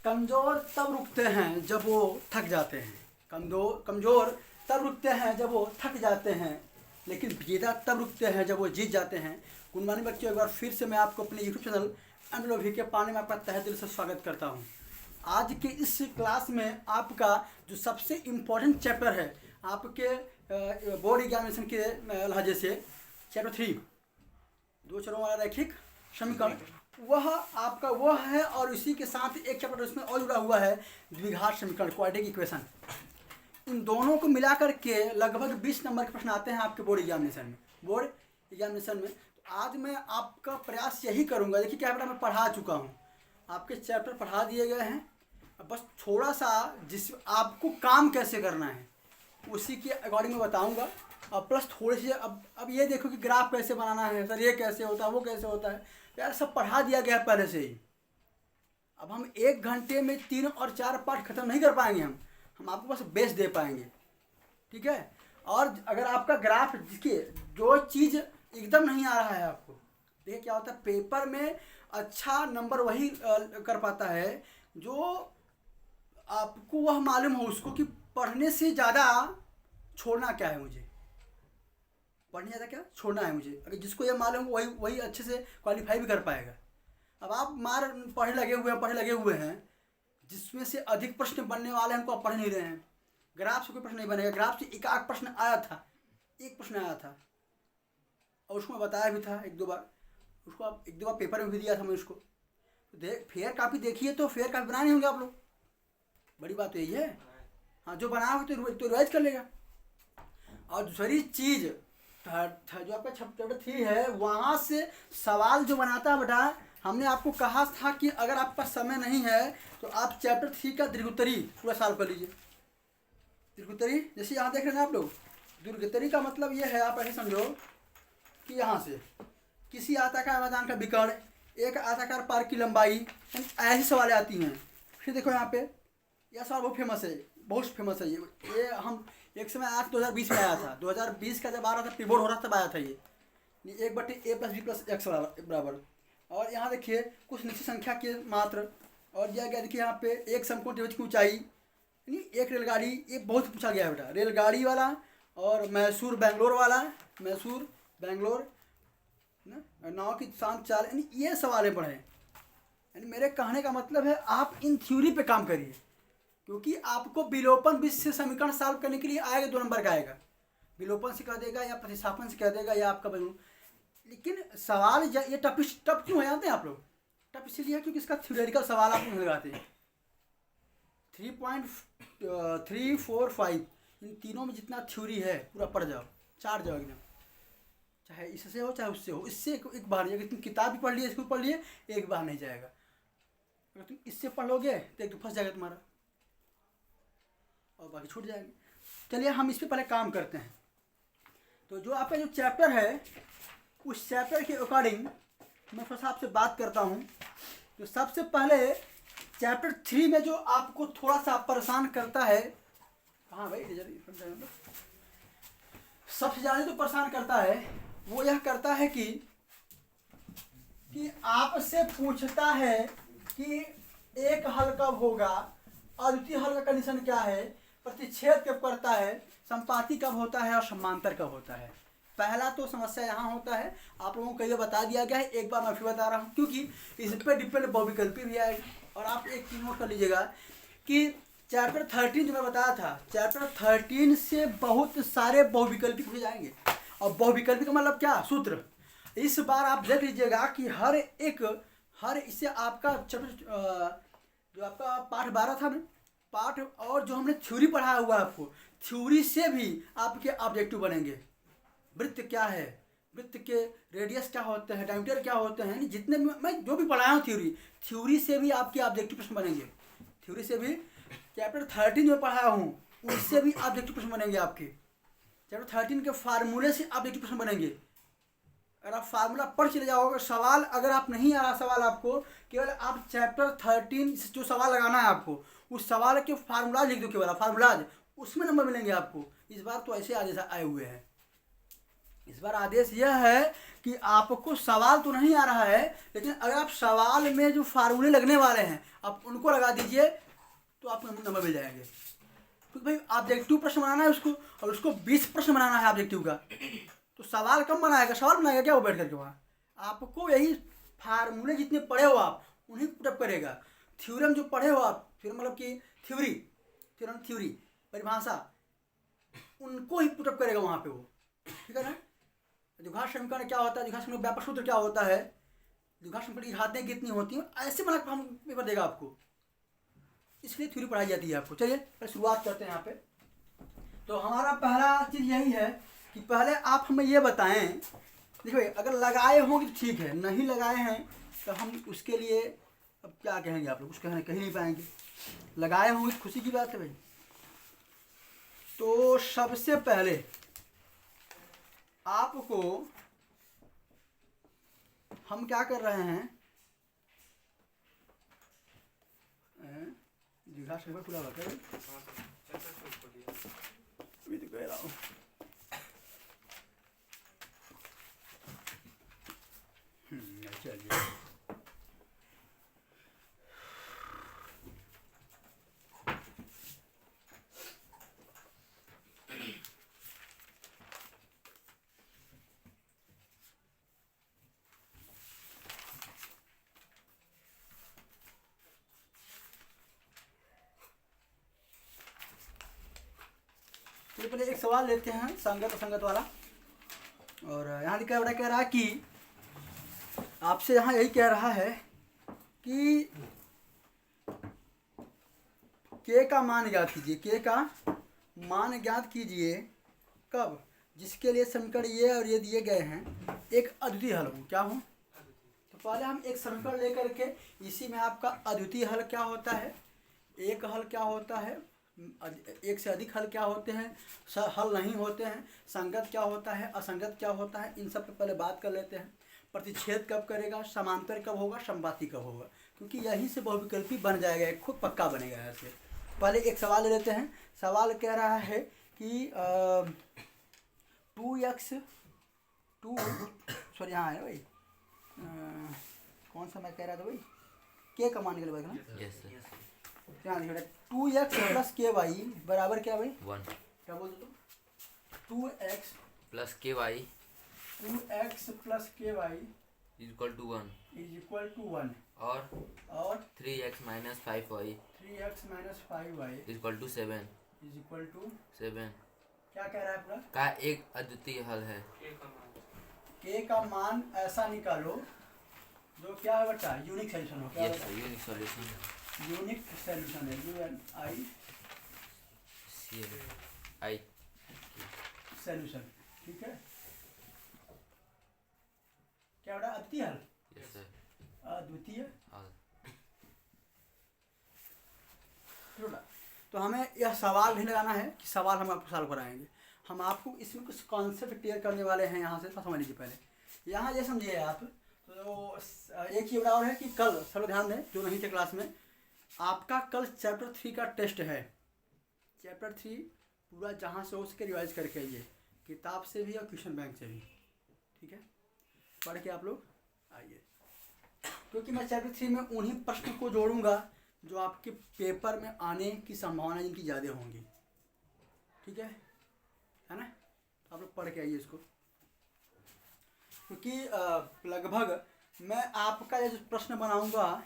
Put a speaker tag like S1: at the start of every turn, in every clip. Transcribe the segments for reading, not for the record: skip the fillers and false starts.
S1: कमज़ोर तब रुकते हैं जब वो थक जाते हैं। कमज़ोर तब रुकते हैं जब वो थक जाते हैं, लेकिन विजेता तब रुकते हैं जब वो जीत जाते हैं। गुड मॉर्निंग बच्चों, एक बार फिर से मैं आपको अपने यूट्यूब चैनल एमएलओवी के पाने में आपका तहे दिल से स्वागत करता हूँ। आज के इस क्लास में आपका जो सबसे इम्पोर्टेंट चैप्टर है आपके बोर्ड एग्जामिनेशन के लिहाजे से, चैप्टर 3 दो चरों वाला रैखिक समीकरण, वह आपका वह है। और इसी के साथ एक चैप्टर उसमें और जुड़ा हुआ है, द्विघात समीकरण, क्वाड्रेटिक इक्वेशन। इन दोनों को मिलाकर के लगभग 20 नंबर के प्रश्न आते हैं आपके बोर्ड एग्जामिनेशन में। तो आज मैं आपका प्रयास यही करूंगा। देखिए क्या बेटा, मैं पढ़ा चुका हूँ, आपके चैप्टर पढ़ा दिए गए हैं। अब बस थोड़ा सा जिस आपको काम कैसे करना है उसी के अकॉर्डिंग मैं बताऊंगा। और प्लस थोड़ी सी अब ये देखो कि ग्राफ कैसे बनाना है, सर ये कैसे होता है, वो कैसे होता है, यार सब पढ़ा दिया गया है पहले से ही। अब हम 1 घंटे में 3 और 4 पार्ट खत्म नहीं कर पाएंगे। हम आपको बस बेस दे पाएंगे, ठीक है। और अगर आपका ग्राफ देखिए, जो चीज़ एकदम नहीं आ रहा है आपको, देखिए क्या होता है, पेपर में अच्छा नंबर वही कर पाता है जो आपको वह मालूम हो उसको कि पढ़ने से ज़्यादा छोड़ना क्या है मुझे, पढ़ने ज़्यादा क्या छोड़ना है मुझे। अगर जिसको ये मालूम हो वही अच्छे से क्वालिफाई भी कर पाएगा। अब आप पढ़े लगे हुए हैं, जिसमें से अधिक प्रश्न बनने वाले हैं, उनको आप पढ़ नहीं रहे हैं। ग्राफ से कोई प्रश्न नहीं बनेगा। ग्राफ से एक प्रश्न आया था, एक प्रश्न आया था और उसको मैं बताया भी था 1-2 बार। उसको आप 1-2 बार पेपर में भी दिया था मैं उसको। फेयर कापी देखिए, तो फेयर कापी बनाने होंगे आप लोग। बड़ी बात तो यही है। हाँ, जो बना हो तो रिवाइज कर लेगा। और दूसरी चीज़, जो आपका चैप्टर 3 है, वहाँ से सवाल जो बनाता है बेटा, हमने आपको कहा था कि अगर आपका समय नहीं है तो आप चैप्टर 3 का दीर्घोत्तरी पूरा सॉल्व कर लीजिए। दीर्घोत्तरी जैसे यहाँ देख रहे हैं आप लोग, दीर्घोत्तरी का मतलब ये है, आप ऐसे समझो कि यहाँ से किसी आयताकार मैदान का विकर्ण, एक आयताकार पार्क की लंबाई, ऐसी सवालें आती हैं। फिर देखो यहाँ पे यह सवाल बहुत फेमस है ये हम एक समय आया था, 2020 में आया था। 2020 का जब आ रहा था, प्री बोर्ड हो रहा था, तब आया था ये 1/a+b+x बराबर। और यहाँ देखिए कुछ निश्चित संख्या के मात्र, और दिया गया देखिए यहाँ पे एक समकोण त्रिभुज की ऊंचाई, यानी एक रेलगाड़ी, ये बहुत पूछा गया है बेटा, रेलगाड़ी वाला और मैसूर बेंगलोर नाव की शांत चाल, यानी ये सवालें पढ़ें। यानी मेरे कहने का मतलब है आप इन थ्योरी पे काम करिए, क्योंकि आपको विलोपन विश्व समीकरण सॉल्व करने के लिए आएगा 2 नंबर का आएगा। विलोपन से कह देगा या प्रतिस्थापन से कह देगा या आपका बनू। लेकिन सवाल ये टफ क्यों हो जाते हैं आप लोग? टफ इसलिए है क्योंकि इसका थ्योरेटिकल सवाल आप नहीं लगाते हैं। 3.3, 4, 5 इन तीनों में जितना थ्योरी है पूरा पढ़ जाओ, 4 जाओ एकदम, चाहे इससे हो चाहे उससे हो। इससे एक बार नहीं, अगर तुम किताब भी पढ़ लिए, इसको पढ़ लिए, एक बार नहीं जाएगा। अगर तुम इससे पढ़ोगे तो एक तो फंस जाएगा तुम्हारा और बाकी छूट जाएंगे। चलिए हम इस पर पहले काम करते हैं। तो जो आपका जो चैप्टर है, उस चैप्टर के अकॉर्डिंग मैं थोड़ा सा आपसे बात करता हूँ। तो सबसे पहले चैप्टर 3 में जो आपको थोड़ा सा परेशान करता है, हाँ भाई सबसे ज़्यादा जो परेशान करता है वो यह करता है कि आपसे पूछता है कि एक हल कब होगा, अद्वितीय हल का कंडीशन क्या है, प्रतिच्छेद कब करता है, संपाती कब होता है और समांतर कब होता है। पहला तो समस्या यहाँ होता है, आप लोगों को ये बता दिया गया है, एक बार मैं फिर बता रहा हूँ, क्योंकि इस पर डिपेंड बहुविकल्पी भी आएगा। और आप एक चीज नोट कर लीजिएगा कि चैप्टर 13 जो मैं बताया था, चैप्टर 13 से बहुत सारे बहुविकल्पी पूछे जाएंगे। और बहुविकल्पी का मतलब क्या, सूत्र। इस बार आप देख लीजिएगा कि हर इससे आपका चैप्टर जो आपका पाठ 12 था ना, पाठ और जो हमने थ्योरी पढ़ाया हुआ है आपको, थ्योरी से भी आपके ऑब्जेक्टिव बनेंगे। वृत्त क्या है, वृत्त के रेडियस क्या होते हैं, डायमीटर क्या होते हैं, जितने मैं जो भी पढ़ाया हूँ थ्योरी से भी आपके ऑब्जेक्टिव प्रश्न बनेंगे। थ्योरी से भी चैप्टर 13 जो पढ़ाया हूँ उससे भी ऑब्जेक्टिव प्रश्न बनेंगे आपके। चैप्टर 13 के फार्मूले से ऑब्जेक्टिव प्रश्न बनेंगे। अगर आप फार्मूला पढ़ चले जाओगे, सवाल अगर आप नहीं आ रहा सवाल आपको, केवल आप चैप्टर 13 से जो सवाल लगाना है आपको, उस सवाल के फार्मूलाज लिख दो, केवल फार्मूलाज, उसमें नंबर मिलेंगे आपको। इस बार तो ऐसे आए हुए हैं, इस बार आदेश यह है कि आपको सवाल तो नहीं आ रहा है, लेकिन अगर आप सवाल में जो फार्मूले लगने वाले हैं आप उनको लगा दीजिए तो आपको नंबर मिल जाएंगे। क्योंकि भाई ऑब्जेक्टिव प्रश्न बनाना है उसको, और उसको 20 प्रश्न बनाना है ऑब्जेक्टिव का, तो सवाल कम बनाएगा, सवाल बनाएगा क्या वो बैठ करके वहाँ। आपको यही फार्मूले जितने पढ़े हो आप उन्हीं पुटअप करेगा। थ्योरम जो पढ़े हो आप, थ्योरम मतलब कि थ्योरी परिभाषा, उनको ही पुटअप करेगा वहाँ पे वो, ठीक है ना। द्विघात समीकरण क्या होता है, द्विघात समीकरण व्यापक सूत्र क्या होता है, द्विघात समीकरण की घातें कितनी होती हैं, ऐसे बना हम पेपर देगा आपको, इसलिए थ्योरी पढ़ाई जाती है आपको। चलिए पहले शुरुआत करते हैं यहाँ पे। तो हमारा पहला चीज़ यही है कि पहले आप हमें ये बताएं, देखिए अगर लगाए होंगे तो ठीक है, नहीं लगाए हैं तो हम उसके लिए अब क्या कहेंगे, आप लोग कुछ कहने कह नहीं पाएंगे। लगाए होंगे तो खुशी की बात है भाई। तो सबसे पहले आपको हम क्या कर रहे हैं, दीघा से पूरा बता अभी तो कह रहा हूँ। चलिए तो पहले एक सवाल लेते हैं संगत असंगत वाला। और यहाँ लिखा बड़ा कह रहा है कि आपसे यहाँ यही कह रहा है कि के का मान ज्ञात कीजिए, के का मान ज्ञात कीजिए कब, जिसके लिए समीकरण ये और ये दिए गए हैं एक अद्वितीय हल हो। क्या हो, तो पहले हम एक समीकरण लेकर के इसी में आपका अद्वितीय हल क्या होता है, एक हल क्या होता है, एक से अधिक हल क्या होते हैं, हल नहीं होते हैं, संगत क्या होता है, असंगत क्या होता है, इन सब पे पहले बात कर लेते हैं। प्रतिच्छेद कब करेगा, समांतर कब होगा, समबाती कब होगा, क्योंकि यहीं से बहुविकल्पी बन जाएगा, एक खुद पक्का बनेगा ऐसे। पहले एक सवाल ले लेते हैं। सवाल कह रहा है कि 2x सॉरी यहाँ है भाई, कौन सा मैं कह रहा था भाई, के का मान निकल पाएगा ध्यान देखिए, 2x प्लस के वाई बराबर क्या भाई
S2: 1,
S1: क्या बोल दो, 2x
S2: plus k y
S1: 2x plus k y
S2: equal to 1
S1: is equal to 1
S2: और 3x minus 5y
S1: 3x minus 5y
S2: equal to 7
S1: is equal to
S2: 7
S1: क्या कह रहा है पूरा,
S2: का एक अद्वितीय हल है।
S1: के का मान ऐसा निकालो जो क्या है बच्चा, यूनिक सोल्यूशन हो। क्या
S2: yes unique solution,
S1: unique solution है,
S2: UNICI
S1: सोल्यूशन, ठीक है। क्या बड़ा अद्वितीय हल,
S2: यस सर
S1: अद्वितीय
S2: हल।
S1: तो हमें यह सवाल नहीं लगाना है कि सवाल हम आपको सॉल्व कराएंगे, हम आपको इसमें कुछ कॉन्सेप्ट क्लियर करने वाले हैं। यहाँ से समझ लीजिए पहले, यहाँ ये समझिए आप, तो एक ही और है कि कल सब ध्यान दें जो नहीं थे क्लास में, आपका कल चैप्टर 3 का टेस्ट है। चैप्टर 3 पूरा जहाँ से हो सके रिवाइज करके आइए, किताब से भी और क्वेश्चन बैंक से भी, ठीक है, पढ़ के आप लोग आइए, क्योंकि मैं चैप्टर 3 में उन्हीं प्रश्न को जोड़ूंगा जो आपके पेपर में आने की संभावना जिनकी ज़्यादा होंगी, ठीक है ना। तो आप लोग पढ़ के आइए इसको, क्योंकि लगभग मैं आपका ये जो प्रश्न बनाऊंगा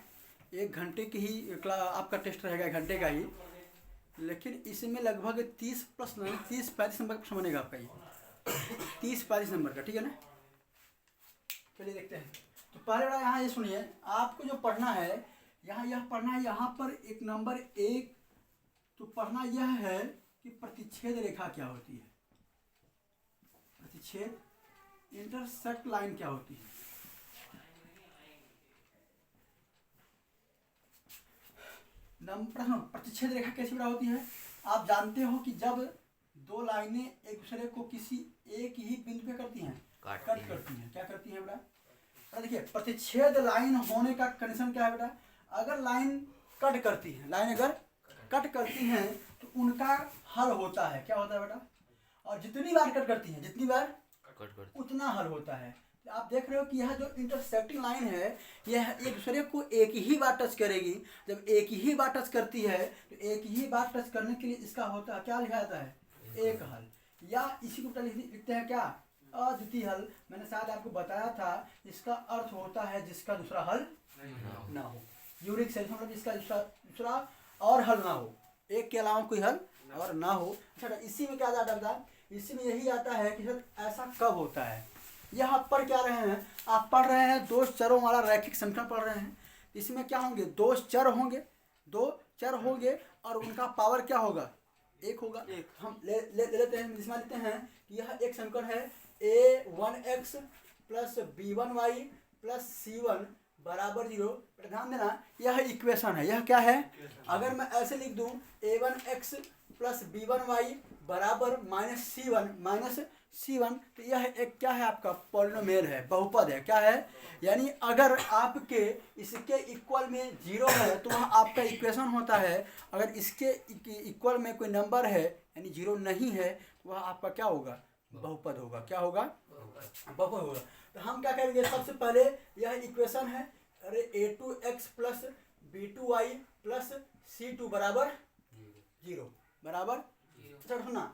S1: 1 घंटे की ही आपका टेस्ट रहेगा, 1 घंटे का ही, लेकिन इसमें लगभग 30 प्रश्न 30-35 नंबर का प्रश्न बनेगा आपका ये 30-35 नंबर का, ठीक है ना। चलिए देखते हैं। तो पहले बड़ा यहाँ ये सुनिए, आपको जो पढ़ना है यहाँ यह पढ़ना है, यहाँ पर एक नंबर 1 तो पढ़ना यह है कि प्रतिच्छेद रेखा क्या होती है, प्रतिच्छेद इंटरसेक्ट लाइन क्या होती है। प्रश्न, प्रतिच्छेद रेखा कैसी बड़ा होती है, आप जानते हो कि जब दो लाइनें एक दूसरे को किसी एक ही बिंदु पे करती हैं, कट करती हैं, क्या करती हैं बेटा। देखिए प्रतिच्छेद लाइन होने का कंडीशन क्या है बेटा, अगर लाइन कट करती है, लाइन अगर कट करती हैं तो उनका हल होता है, क्या होता है बेटा, और जितनी बार कट करती हैं, जितनी बार
S2: कट
S1: उतना हल होता है। आप देख रहे हो कि यह जो इंटरसेक्टिंग लाइन है यह एक दूसरे को एक ही बार टच करेगी। जब एक ही बार टच करती है तो एक ही बार टच करने के लिए इसका होता है क्या लिखा जाता है, एक हल, या इसी को लिखते हैं क्या, अद्वितीय हल। मैंने शायद आपको बताया था इसका अर्थ होता है जिसका दूसरा हल ना हो। यूनिक सेल्स मतलब जिसका दूसरा और हल ना हो, एक के अलावा कोई हल और ना हो। अच्छा, इसी में क्या आता है, इसी में यही आता है कि सर ऐसा कब होता है। यहाँ पढ़ क्या रहे हैं, आप पढ़ रहे हैं दो चरों वाला रैखिक समीकरण पढ़ रहे हैं। इसमें क्या होंगे, दो चर होंगे और उनका पावर क्या होगा, एक होगा। हम ले लेते हैं, जिसमें लेते हैं कि यह एक समीकरण है a1x plus b1y plus c1 बराबर 0। ध्यान देना यह इक्वेशन है, यह क्या है, अगर मैं ऐसे लिख दूं a1x प्लस b1y बराबर माइनस c1 तो यह एक क्या है, आपका पॉलिनोमियल है, बहुपद है। क्या है, यानी अगर आपके इसके इक्वल में 0 है तो वह आपका इक्वेशन होता है। अगर इसके इक्वल में कोई नंबर है यानी 0 नहीं है तो वह आपका क्या होगा, बहुपद होगा। क्या होगा, बहुपद होगा। तो हम क्या करेंगे, सबसे पहले यह इक्वेशन है, अरे a2x plus b2y plus c2 बराबर 0 बराबर। अच्छा सुना,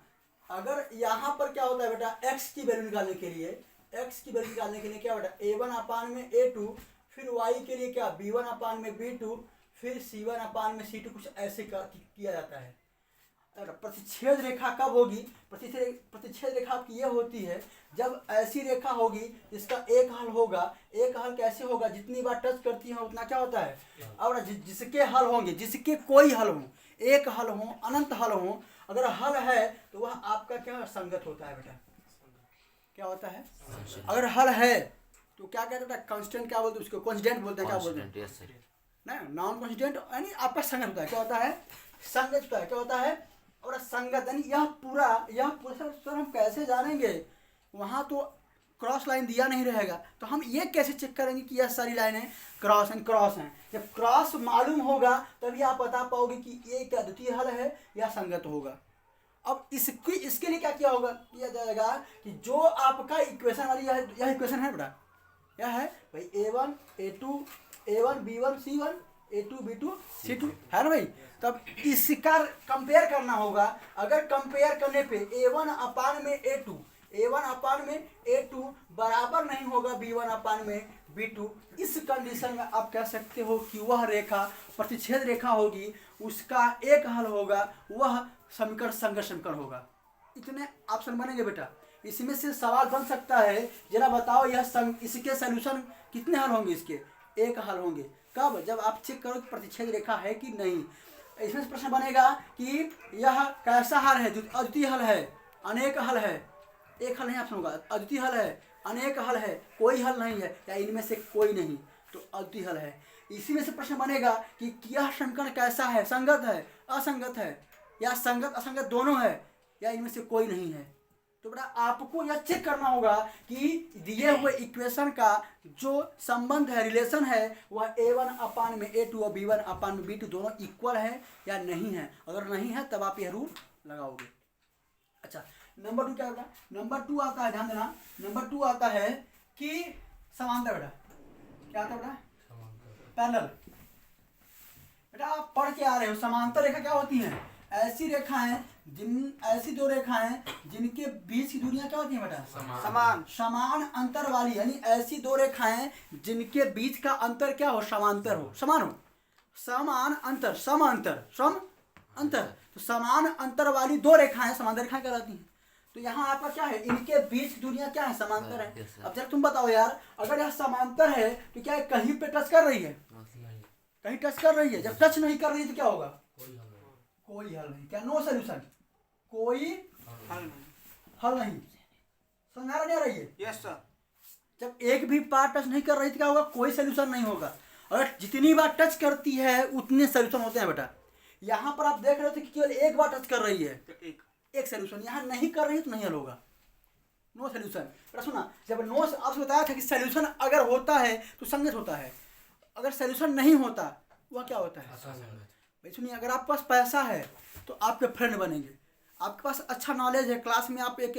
S1: अगर यहाँ पर क्या होता है बेटा, x की वैल्यू निकालने के लिए क्या बेटा, a1 अपान में a2, फिर y के लिए क्या b1 अपान में b2, फिर c1 अपान में c2, कुछ ऐसे किया जाता है। प्रतिच्छेद रेखा कब होगी, प्रतिच्छेद रेखा की ये होती है जब ऐसी रेखा होगी जिसका एक हल होगा। एक हल कैसे होगा, जितनी बार टच करती है उतना क्या होता है, और जिसके हल होंगे, जिसके कोई हल हो, एक हल हो, अनंत हल हो, अगर हल है तो वह आपका क्या संगत होता है बेटा, क्या होता है। अगर हल है तो क्या कहते हैं, कांस्टेंट क्या बोलते हैं उसको, कॉन्स्टेंट बोलते हैं, क्या बोलते हैं ना, नॉन कॉन्स्टेंट, यानी आपका संगत होता है। क्या होता है, संगत होता है। क्या होता है, और संगत यानी यह पूरा सर हम कैसे जानेंगे, वहाँ तो क्रॉस लाइन दिया नहीं रहेगा तो हम ये कैसे चेक करेंगे कि यह सारी लाइनें क्रॉस हैं। जब क्रॉस मालूम होगा तभी आप बता पाओगे कि ये क्या द्वितीय हल है या संगत होगा। अब इसके लिए क्या किया जाएगा कि जो आपका इक्वेशन वाली यह इक्वेशन है बेटा, यह है भाई a1 a2 a1 b1 c1 a2 b2 c2 है ना भाई। तब इसका कंपेयर करना होगा। अगर कंपेयर करने पे a1 अपान में a2 बराबर नहीं होगा b1 अपान में b2, इस कंडीशन में आप कह सकते हो कि वह रेखा प्रतिच्छेद रेखा होगी, उसका एक हल होगा, वह समीकरण संगत समीकरण होगा। इतने ऑप्शन बनेंगे बेटा। इसमें से सवाल बन सकता है, जरा बताओ इसके सॉल्यूशन कितने हल होंगे, इसके एक हल होंगे। कब, जब आप चेक करो प्रतिच्छेद रेखा है कि नहीं। इसमें से प्रश्न बनेगा कि यह कैसा हल है, अद्वितीय हल है, अनेक हल है, एक हल नहीं ऑप्शन होगा, अद्वितीय हल है, अनेक हल है, कोई हल नहीं है, या इनमें से कोई नहीं तो अद्वितीय हल है। इसी में से प्रश्न बनेगा कि यह समीकरण कैसा है, संगत है, असंगत है, या संगत असंगत दोनों है, या इनमें से कोई नहीं है। तो बेटा आपको यह चेक करना होगा कि दिए हुए इक्वेशन का जो संबंध है, रिलेशन है, वह a1 अपान में a2 और b1 अपान में b2 दोनों इक्वल है या नहीं है। अगर नहीं है तब आप यह रूल लगाओगे। अच्छा, नंबर 2 क्या बेटा, नंबर 2 आता है, ध्यान देना, नंबर 2 आता है कि समांतर। बेटा क्या आता है बेटा, पैरेलल। बेटा आप पढ़ के आ रहे हो, समांतर रेखा क्या होती है, ऐसी दो रेखाएं जिनके बीच की दूरियां क्या होती हैं बेटा, समान अंतर वाली, यानी ऐसी दो रेखाएं जिनके बीच का अंतर क्या हो, समांतर हो, समान हो, समान अंतर, सम अंतर। तो समान अंतर वाली दो रेखाएं समांतर रेखाएं कहलाती हैं। तो यहाँ आपका क्या है, इनके बीच की दूरियां क्या है, समांतर है। अब जब तुम बताओ यार, अगर यह समांतर है तो क्या कहीं पे टच कर रही है, कहीं टच कर रही है। जब टच नहीं कर रही है तो क्या होगा, कोई हल नहीं। क्या, नो सोल्यूशन, कोई हल नहीं। समझा नहीं रही है, यस सर। जब एक भी बार टच नहीं कर रही थी क्या होगा, कोई सोल्यूशन नहीं होगा। अगर जितनी बार टच करती है उतने सोल्यूशन होते हैं बेटा। यहाँ पर आप देख रहे थे कि केवल एक बार टच कर रही है तो एक सोल्यूशन, यहाँ नहीं कर रही तो नहीं हल होगा, नो सोल्यूशन। बेटा सुना, जब नो आपसे बताया था कि सोल्यूशन अगर होता है तो संगत होता है, अगर सोल्यूशन नहीं होता वह क्या होता है, भाई सुनिए, अगर आपके पास पैसा है तो आपके फ्रेंड बनेंगे, आपके पास अच्छा नॉलेज है, क्लास में आप एक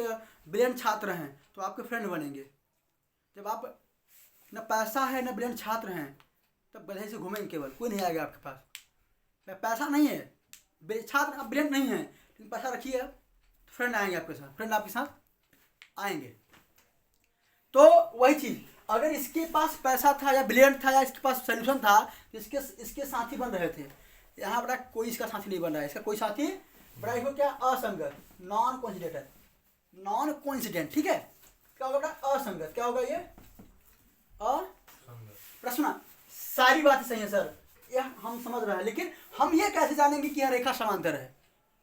S1: ब्रिलियंट छात्र हैं तो आपके फ्रेंड बनेंगे। जब आप न पैसा है न ब्रिलियंट छात्र हैं तब गधे से घूमेंगे, केवल कोई नहीं आएगा आपके पास। पैसा नहीं है, छात्र आप ब्रिलियंट नहीं है लेकिन पैसा रखिए तो फ्रेंड आएंगे आपके साथ, फ्रेंड आपके साथ आएंगे। तो वही चीज़, अगर इसके पास पैसा था या ब्रिलियंट था या इसके पास सोल्यूशन था तो इसके साथी बन रहे थे। यहाँ बड़ा कोई इसका साथी नहीं बन रहा है, इसका कोई साथी बड़ा इसको क्या असंगत, नॉन कोइंसिडेंट है, नॉन कोइंसिडेंट। ठीक है, क्या होगा बड़ा असंगत, क्या होगा ये प्रश्न। सारी बातें सही है सर, यह हम समझ रहे हैं, लेकिन हम ये कैसे जानेंगे कि यह रेखा समांतर है?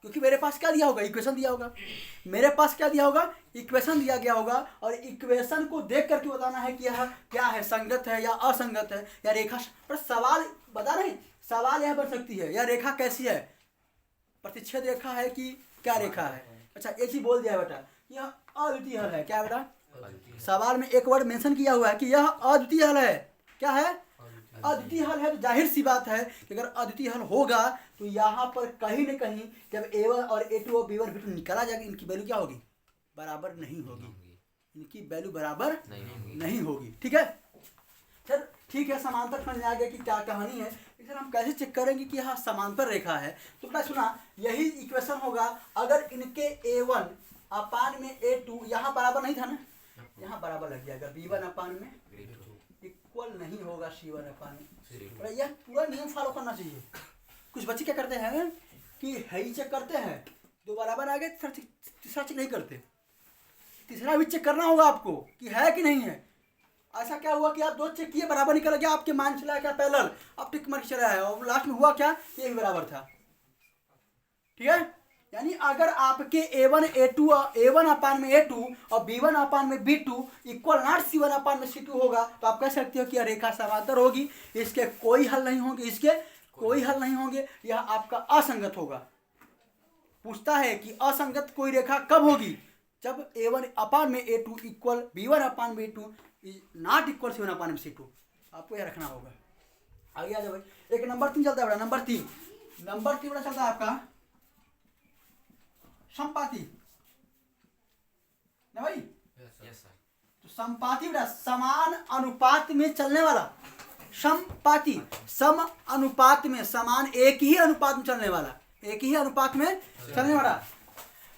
S1: क्योंकि मेरे पास क्या दिया होगा, इक्वेशन दिया होगा। मेरे पास क्या दिया होगा, इक्वेशन दिया गया होगा, और इक्वेशन को देख करके बताना है कि यह क्या है, संगत है या असंगत है या रेखा। पर सवाल बता रहे, सवाल यह बन सकती है, यह रेखा कैसी है, प्रतिच्छेद रेखा है कि क्या रेखा है। अच्छा एक ही बोल दिया है बेटा, यह अद्वितीय हल है। क्या बेटा, सवाल में एक वर्ड मेंशन किया हुआ है कि यह अद्वितीय हल है। क्या है, अद्वितीय हल है। तो जाहिर सी बात है कि अगर अद्वितीय हल होगा तो यहाँ पर कहीं न कहीं जब A1 और A2 और B1 B2 निकाला जाएगा, इनकी वैल्यू क्या होगी, बराबर नहीं होगी, इनकी वैल्यू बराबर नहीं होगी। ठीक है सर, ठीक है, समांतर समझ में आ गया कि क्या कहानी है। सर हम कैसे चेक करेंगे कि यहाँ समांतर रेखा है? तो बेटा सुना, यही इक्वेशन होगा अगर इनके A1 अपान में A2 यहाँ बराबर नहीं था ना, यहाँ बराबर लग जाएगा, B1 अपान में इक्वल नहीं होगा C1 अपान में। यह पूरा नियम फॉलो करना चाहिए। कुछ बच्चे क्या करते हैं कि है ही चेक करते हैं, दो बराबर आ गए, तीसरा चेक नहीं करते, तीसरा भी चेक करना होगा आपको कि है कि नहीं है। ऐसा क्या हुआ कि आप दो चेक किए, बराबर निकल गया, आपके मान चला क्या पैरेलल, आप टिक मार के चला है और लास्ट में हुआ क्या, ये भी बराबर था। ठीक है, यानी अगर आपके A1 अपान में A2 और B1 अपान में B2 इक्वल नॉट C1 अपान में C2 होगा तो आप कह सकते हो कि यह रेखा समांतर होगी। इसके कोई हल नहीं होंगे, इसके कोई हल नहीं होंगे, यह आपका असंगत होगा। पूछता है कि असंगत कोई रेखा कब होगी, जब A1 अपान में A2 इक्वल B1 अपान में B2 नॉट इक्वल C1 अपान में C2। आपको यह रखना होगा। आगे आ जाओ भाई, एक नंबर 3 चलता है बेटा, नंबर 3 बड़ा चलता है आपका संपाती ना भाई।
S2: Yes sir.
S1: तो संपाती बेटा समान अनुपात में चलने वाला, संपाती सम अनुपात में, समान एक ही अनुपात में चलने वाला, एक ही अनुपात में चलने वाला।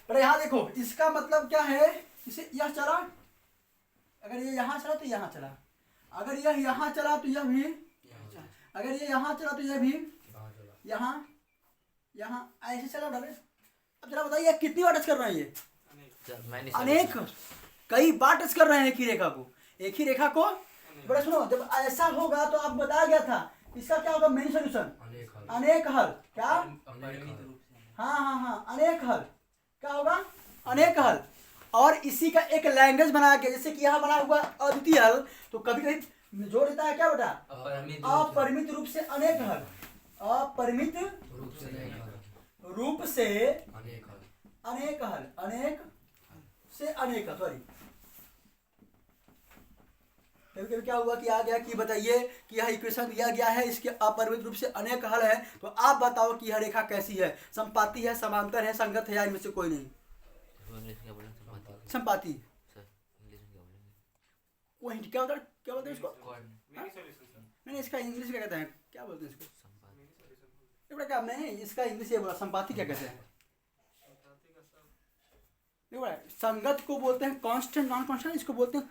S1: पर यहाँ देखो इसका मतलब क्या है, इसे यह चला, अगर ये यहाँ चला तो यहाँ चला, अगर यह यहाँ चला तो यह भी, अगर ये यहाँ चला तो यह भी यहाँ यहाँ ऐसे चला बेटा। अब जरा बताइए कितनी बार टच कर रहे हैं ये, अनेक, कई बार टच कर रहे हैं एक ही रेखा को, एक ही रेखा को। बड़ा सुनो, जब ऐसा होगा तो आप बताया गया था इसका क्या होगा, मेन सोल्यूशन अनेक हल। क्या, हाँ अनेक हल, क्या होगा, अनेक हल। और इसी का एक लैंग्वेज बनाया गया, जैसे कि यहाँ बना हुआ अद्वितीय हल, तो कभी कभी जोड़ देता है क्या बेटा, अपरिमित रूप से अनेक हल, अपरिमित रूप से अनेक हल, अनेक से अनेक, सॉरी कभी क्या हुआ कि आ गया कि बताइए कि यह इक्वेशन दिया गया है, इसके अपरिमित रूप से अनेक हल है, तो आप बताओ कि यह रेखा कैसी है, संपाती है, समांतर है, संगत है, या इनमें से कोई नहीं। संपाती कोई क्या बोलते हैं इसको, नहीं इसका इंग्लिश क्या कहते हैं, क्या बोलते हैं इसको, क्या नहीं इसका इंग्लिश ये बोला, संपाती क्या कहते हैं। संगत को बोलते हैं कांस्टेंट, नॉन कांस्टेंट इसको बोलते हैं,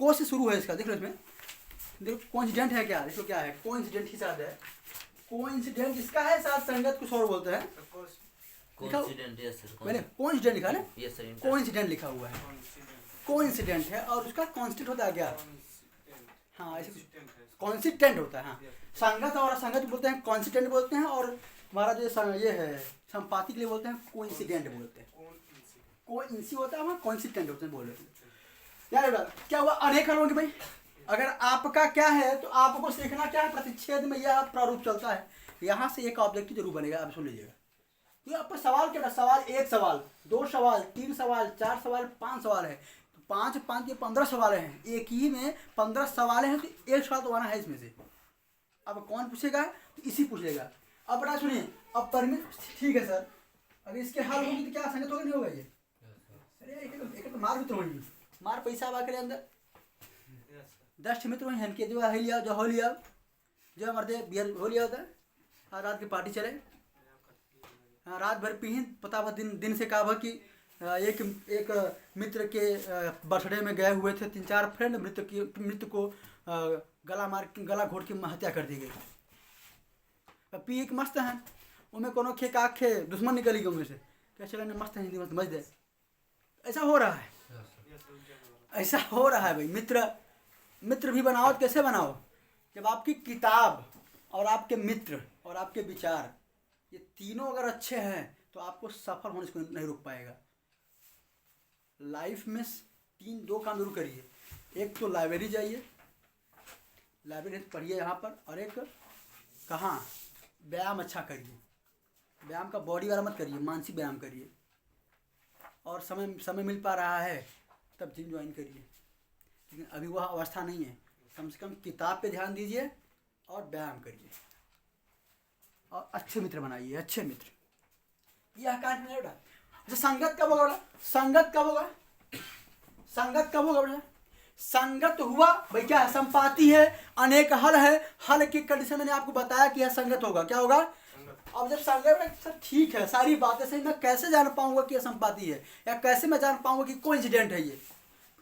S1: को से शुरू है इसका, देख लो इसमें, देखो कोइंसिडेंट है क्या, इसको क्या है, कोइंसिडेंट ही साथ है, कोइंसिडेंट इसका है साथ, संगत कुछ और बोलते हैं, मैंने कोइंसिडेंट लिखा ना, कोइंसिडेंट लिखा हुआ है, कोइंसिडेंट है और उसका कांस्टेंट होता है क्या, हाँ ऐसे कॉन्सिस्टेंट होता है। हाँ, संगत और असंगत बोलते हैं कॉन्सिस्टेंट बोलते हैं, और हमारा जो ये है संपाती के लिए बोलते हैं कोइंसिडेंट बोलते हैं, कोइंसी होता है, हमारा कॉन्सिस्टेंट होते हैं बोल रहे हैं। यार क्या हुआ, अनेक हल होंगे भाई। अगर आपका क्या है तो आपको सीखना क्या है, प्रतिच्छेद में यह प्रारूप चलता है, यहाँ से एक ऑब्जेक्ट जरूर बनेगा, आप सुन लीजिएगा। तो आपका सवाल क्या है, सवाल एक सवाल, दो सवाल, तीन सवाल, चार सवाल, 5 सवाल है, तो 5 5 के 15 सवाल हैं, एक ही में 15 सवाल हैं, तो एक सवाल तो आना है इसमें से। अब कौन पूछेगा, तो इसी पूछेगा। अब बड़ा सुनिए, अब परिमित, ठीक है सर, अगर इसके हल होगी तो क्या संगत होगा नहीं होगा ये? अरे एक तो मार मित्र होगी, मार पैसा बा करे अंदर 10 मित्र होंगे हन के जो है लिया जो हो लिया जो मर्दे बियर हो लिया होता है। हाँ रात की पार्टी चले, हाँ रात भर पीन पता बा दिन से का कि एक मित्र के बर्थडे में गए हुए थे, 3-4 फ्रेंड मृत्यु को गला घोट के हत्या कर दी गई। पी एक मस्त है उनमें कोनो खे का खे दुश्मन निकली गए उनमें से क्या चला मस्त है हिंदी में समझ दे। ऐसा हो रहा है, ऐसा हो रहा है भाई। मित्र भी बनाओ तो कैसे बनाओ? जब आपकी किताब और आपके मित्र और आपके विचार ये तीनों अगर अच्छे हैं तो आपको सफल होने से नहीं रोक पाएगा। लाइफ में 2 काम जरूर करिए, एक तो लाइब्रेरी जाइए, लाइब्रेरी पढ़िए यहाँ पर, और एक कहाँ व्यायाम अच्छा करिए। व्यायाम का बॉडी वाला मत करिए, मानसिक व्यायाम करिए। और समय मिल पा रहा है तब जिम ज्वाइन करिए, लेकिन अभी वह अवस्था नहीं है। कम से कम किताब पे ध्यान दीजिए और व्यायाम करिए और अच्छे मित्र बनाइए, अच्छे मित्र। यह कांड में बेटा अच्छा संगत कब होगा? संगत कब होगा? संगत कब होगा बेटा? संगत हुआ भाई क्या है? संपाति है, अनेक हल है, हल की कंडीशन मैंने आपको बताया कि यह संगत होगा। क्या होगा? अब जब संगत सब ठीक है, सारी बातें सही, मैं कैसे जान पाऊंगा कि यह संपाति है, या कैसे मैं जान पाऊंगा कि कोई इंसिडेंट है ये?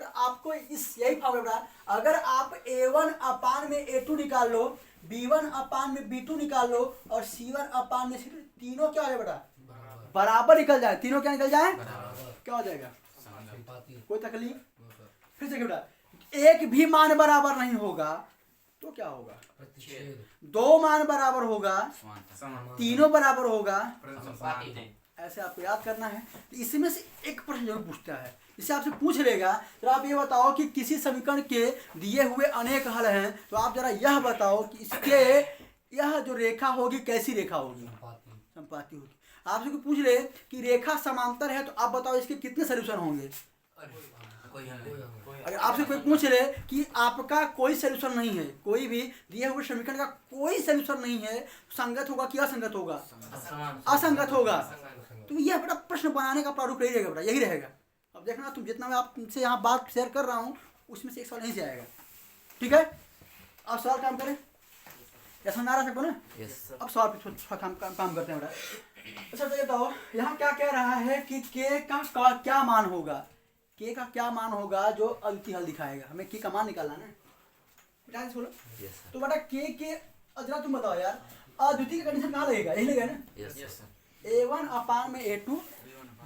S1: आपको यही फॉर्मूला, अगर आप A1 अपान में A2 निकाल लो, B1 अपान में B2 निकाल लो और C1 अपान में C2, तीनों क्या हो जाए बेटा? बराबर निकल जाए। तीनों क्या निकल जाए? क्या हो जाएगा? कोई तकलीफ? फिर से बेटा एक भी मान बराबर नहीं होगा तो क्या होगा? 2 मान बराबर होगा, तीनों बराबर होगा, ऐसे आपको याद करना है। तो इसमें से एक प्रश्न जरूर पूछता है, इसे आपसे पूछ लेगा तो आप ये बताओ कि किसी समीकरण के दिए हुए अनेक हल हैं, तो आप जरा यह बताओ कि इसके यह जो रेखा होगी कैसी रेखा होगी? संपाति होगी। आपसे कोई पूछ ले कि रेखा समांतर है तो आप बताओ इसके कितने सोल्यूशन होंगे? अगर आपसे कोई पूछ ले कि आपका कोई सोल्यूशन नहीं है, कोई भी दिए हुए समीकरण का कोई सोल्यूशन नहीं है, संगत होगा कि असंगत होगा? असंगत होगा। तो यह बेटा प्रश्न बनाने का प्रारूप यही रहेगा बेटा, यही रहेगा। अब देखना तुम जितना मैं आपसे यहाँ बात शेयर कर रहा हूँ उसमें से एक सवाल नहीं से आएगा, ठीक है? अब सवाल काम करें या समझ आ रहा सबको ना? अब सवाल पे काम करते हैं बेटा। अच्छा तो ये बताओ यहाँ क्या कह रहा है कि के का क्या मान होगा? के का क्या मान होगा जो अद्वितीय हल दिखाएगा? हमें के का मान निकालना है ना बेटा, बोलो। तो बेटा के अजरा तुम बताओ यार, अद्वितीय का कंडीशन कहाँ लगेगा? यही लगेगा ना? A1 अपान में A2,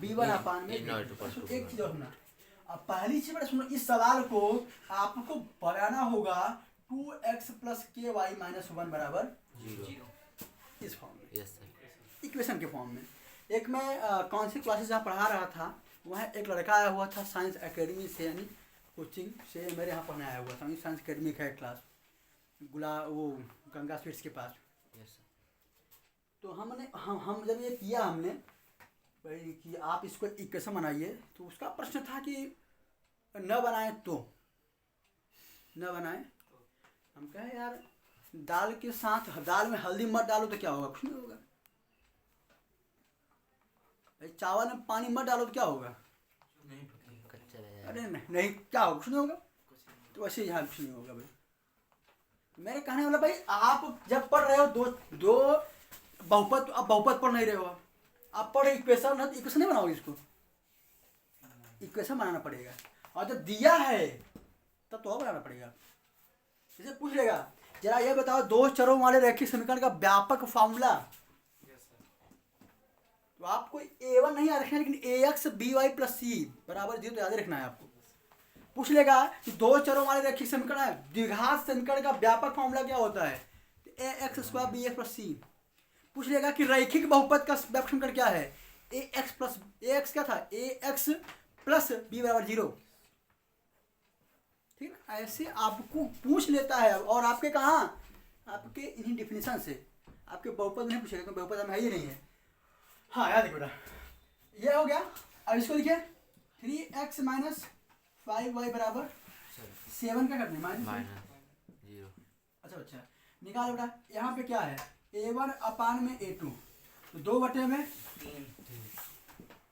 S1: B1 अपान में B2। एक चीज और सुना, अब पहली चीज बेटा सुनो, इस सवाल को आपको बनाना होगा 2x + ky - 1 बराबर 0 इस फॉर्म में, इक्वेशन के फॉर्म में। एक मैं कौन सी क्लासेस जहाँ पढ़ा रहा था वहाँ एक लड़का आया हुआ था साइंस एकेडमी से, यानी कोचिंग से मेरे यहाँ पढ़ने आया हुआ था। साइंस एकेडमी का क्लास वो गंगा स्वीट्स के पास। तो हम जब ये किया हमने भाई कि आप इसको इक्वेशन बनाइए, तो उसका प्रश्न था कि न बनाएं तो न बनाएं। हम कहे यार दाल के साथ दाल में हल्दी मत डालो तो क्या होगा? कुछ नहीं होगा। भाई चावल में पानी मत डालो तो क्या होगा? अरे नहीं क्या होगा? कुछ नहीं होगा। तो वैसे यहाँ कुछ नहीं होगा भाई। मेरे कहने वाला भाई आप जब पढ़ रहे हो दो बहुपद, अब बहुपद पढ़ नहीं रहे हो, आप पढ़ इक्वेशन ना, इक्वेशन नहीं बनाओगे, इसको इक्वेशन बनाना पड़ेगा। और जब दिया है तब तो बनाना पड़ेगा। इसे पूछ लेगा जरा ये बताओ 2 चरों वाले रैखिक समीकरण का व्यापक फॉर्मूला। तो आपको A1 नहीं याद रखना, लेकिन AX BY + C बराबर 0 तो याद रखना है आपको। पूछ लेगा कि 2 चरों वाले रैखिक समीकरण है, द्विघात समीकरण का व्यापक फॉर्मूला क्या होता है? AX² BX + C। पूछ लेगा कि रैखिक बहुपद का व्यापक समीकरण क्या है? AX क्या था? AX + B = 0। ठीक है, ऐसे आपको पूछ लेता है। और आपके कहाँ? आपके इन्हीं डिफिनीशन से। आपके बहुपद नहीं पूछेगा क्योंकि बहुपद में है ही नहीं है। हाँ याद है बेटा, ये हो गया। अब इसको लिखिए 3x - 5y = 7 का करना है -0। अच्छा निकालो बेटा। यहाँ पे क्या है? A1 अपान में A2, तो 2/3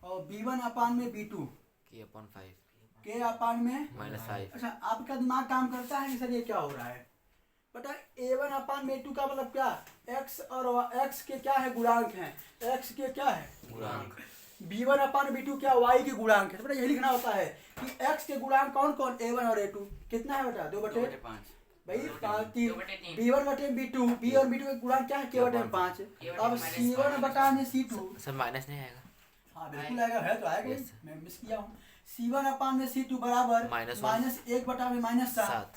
S1: और B1 अपान में B2
S2: K upon 5
S1: K अपान में
S2: minus 5
S1: अच्छा आपका दिमाग काम करता है कि सर ये क्या हो रहा है बेटा A1 अपान में A2 का मतलब क्या x और x के क्या है गुणांक हैं x के क्या है
S2: गुणांक
S1: B1 अपान B2 क्या y के गुणांक है तो बेटा यही लिखना होता है कि x के गुणांक कौन कौन A1 और A2 कितना है बेटा 2/5 भाई 3 B1 बटे B2 B और B2 के गुणांक क्या है K/5 अब C1 बटा में C2
S2: सर माइनस नहीं आएगा
S1: हाँ बिल्कुल आएगा है तो आएगा ही।
S2: Yes,
S1: मैं मिस किया हूँ C1 अपान में C2 बराबर -1 बटा में -7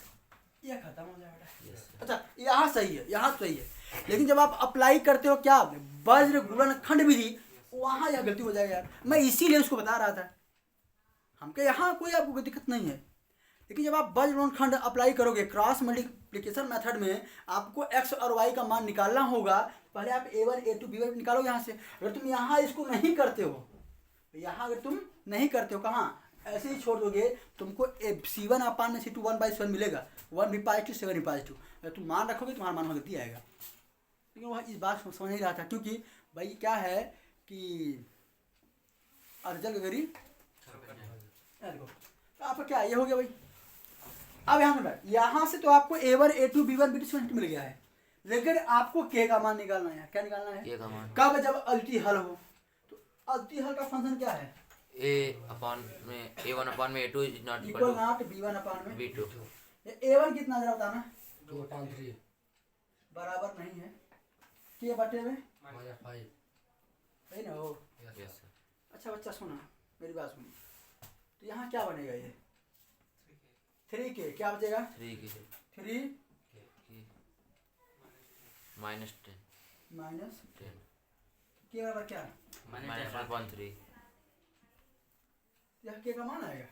S1: ये खत्म हो जाएगा
S2: Yes, sir.
S1: अच्छा यहाँ सही है यहाँ सही है लेकिन जब आप अप्लाई करते हो क्या वज्र गुणनखंड विधि वहाँ यह गलती हो जाएगा यार मैं इसीलिए उसको बता रहा था हमके यहाँ कोई आपको दिक्कत नहीं है लेकिन जब आप वज्र गुणनखंड अप्लाई करोगे क्रॉस मल्टीप्लिकेशन मेथड में आपको x और y का मान निकालना होगा पहले आप A1 A2 B1 निकालो यहाँ से अगर तुम यहाँ इसको नहीं करते हो यहाँ अगर तुम नहीं करते हो कहाँ ऐसे ही छोड़ दोगे तुमको C1 अपान में C2 1/7 मिलेगा 1 भी पॉजिटिव 7 भी पॉजिटिव अगर तुम मान रखोगे तुम्हारा मान गलती आएगा लेकिन वह इस बात समझ नहीं रहा था क्योंकि भाई क्या है कि अर्जल गरीब देखो तो आपका क्या ये हो गया भाई अब यहाँ से तो आपको A1 A2 B1 B2 मिल गया है लेकिन आपको K का मान निकालना है क्या निकालना है
S2: K का मान
S1: कब जब अल्टी हल हो तो अल्टी हल का फंक्शन क्या है
S2: A1 upon में A2 is not equal
S1: equal
S2: to
S1: not B1 अपान में
S2: B2
S1: A1 कितना जरा बताना
S3: 2/3
S1: बराबर नहीं है K बटे में
S3: -5
S1: सही ना हो
S2: Yes, sir.
S1: अच्छा बच्चा सुना मेरी बात सुनो तो यहाँ क्या बनेगा ये 3K क्या बचेगा
S2: 3 की
S1: 3
S2: -10
S1: माइनस
S2: 10
S1: K बराबर क्या
S2: -1/3
S1: यह K का मान आएगा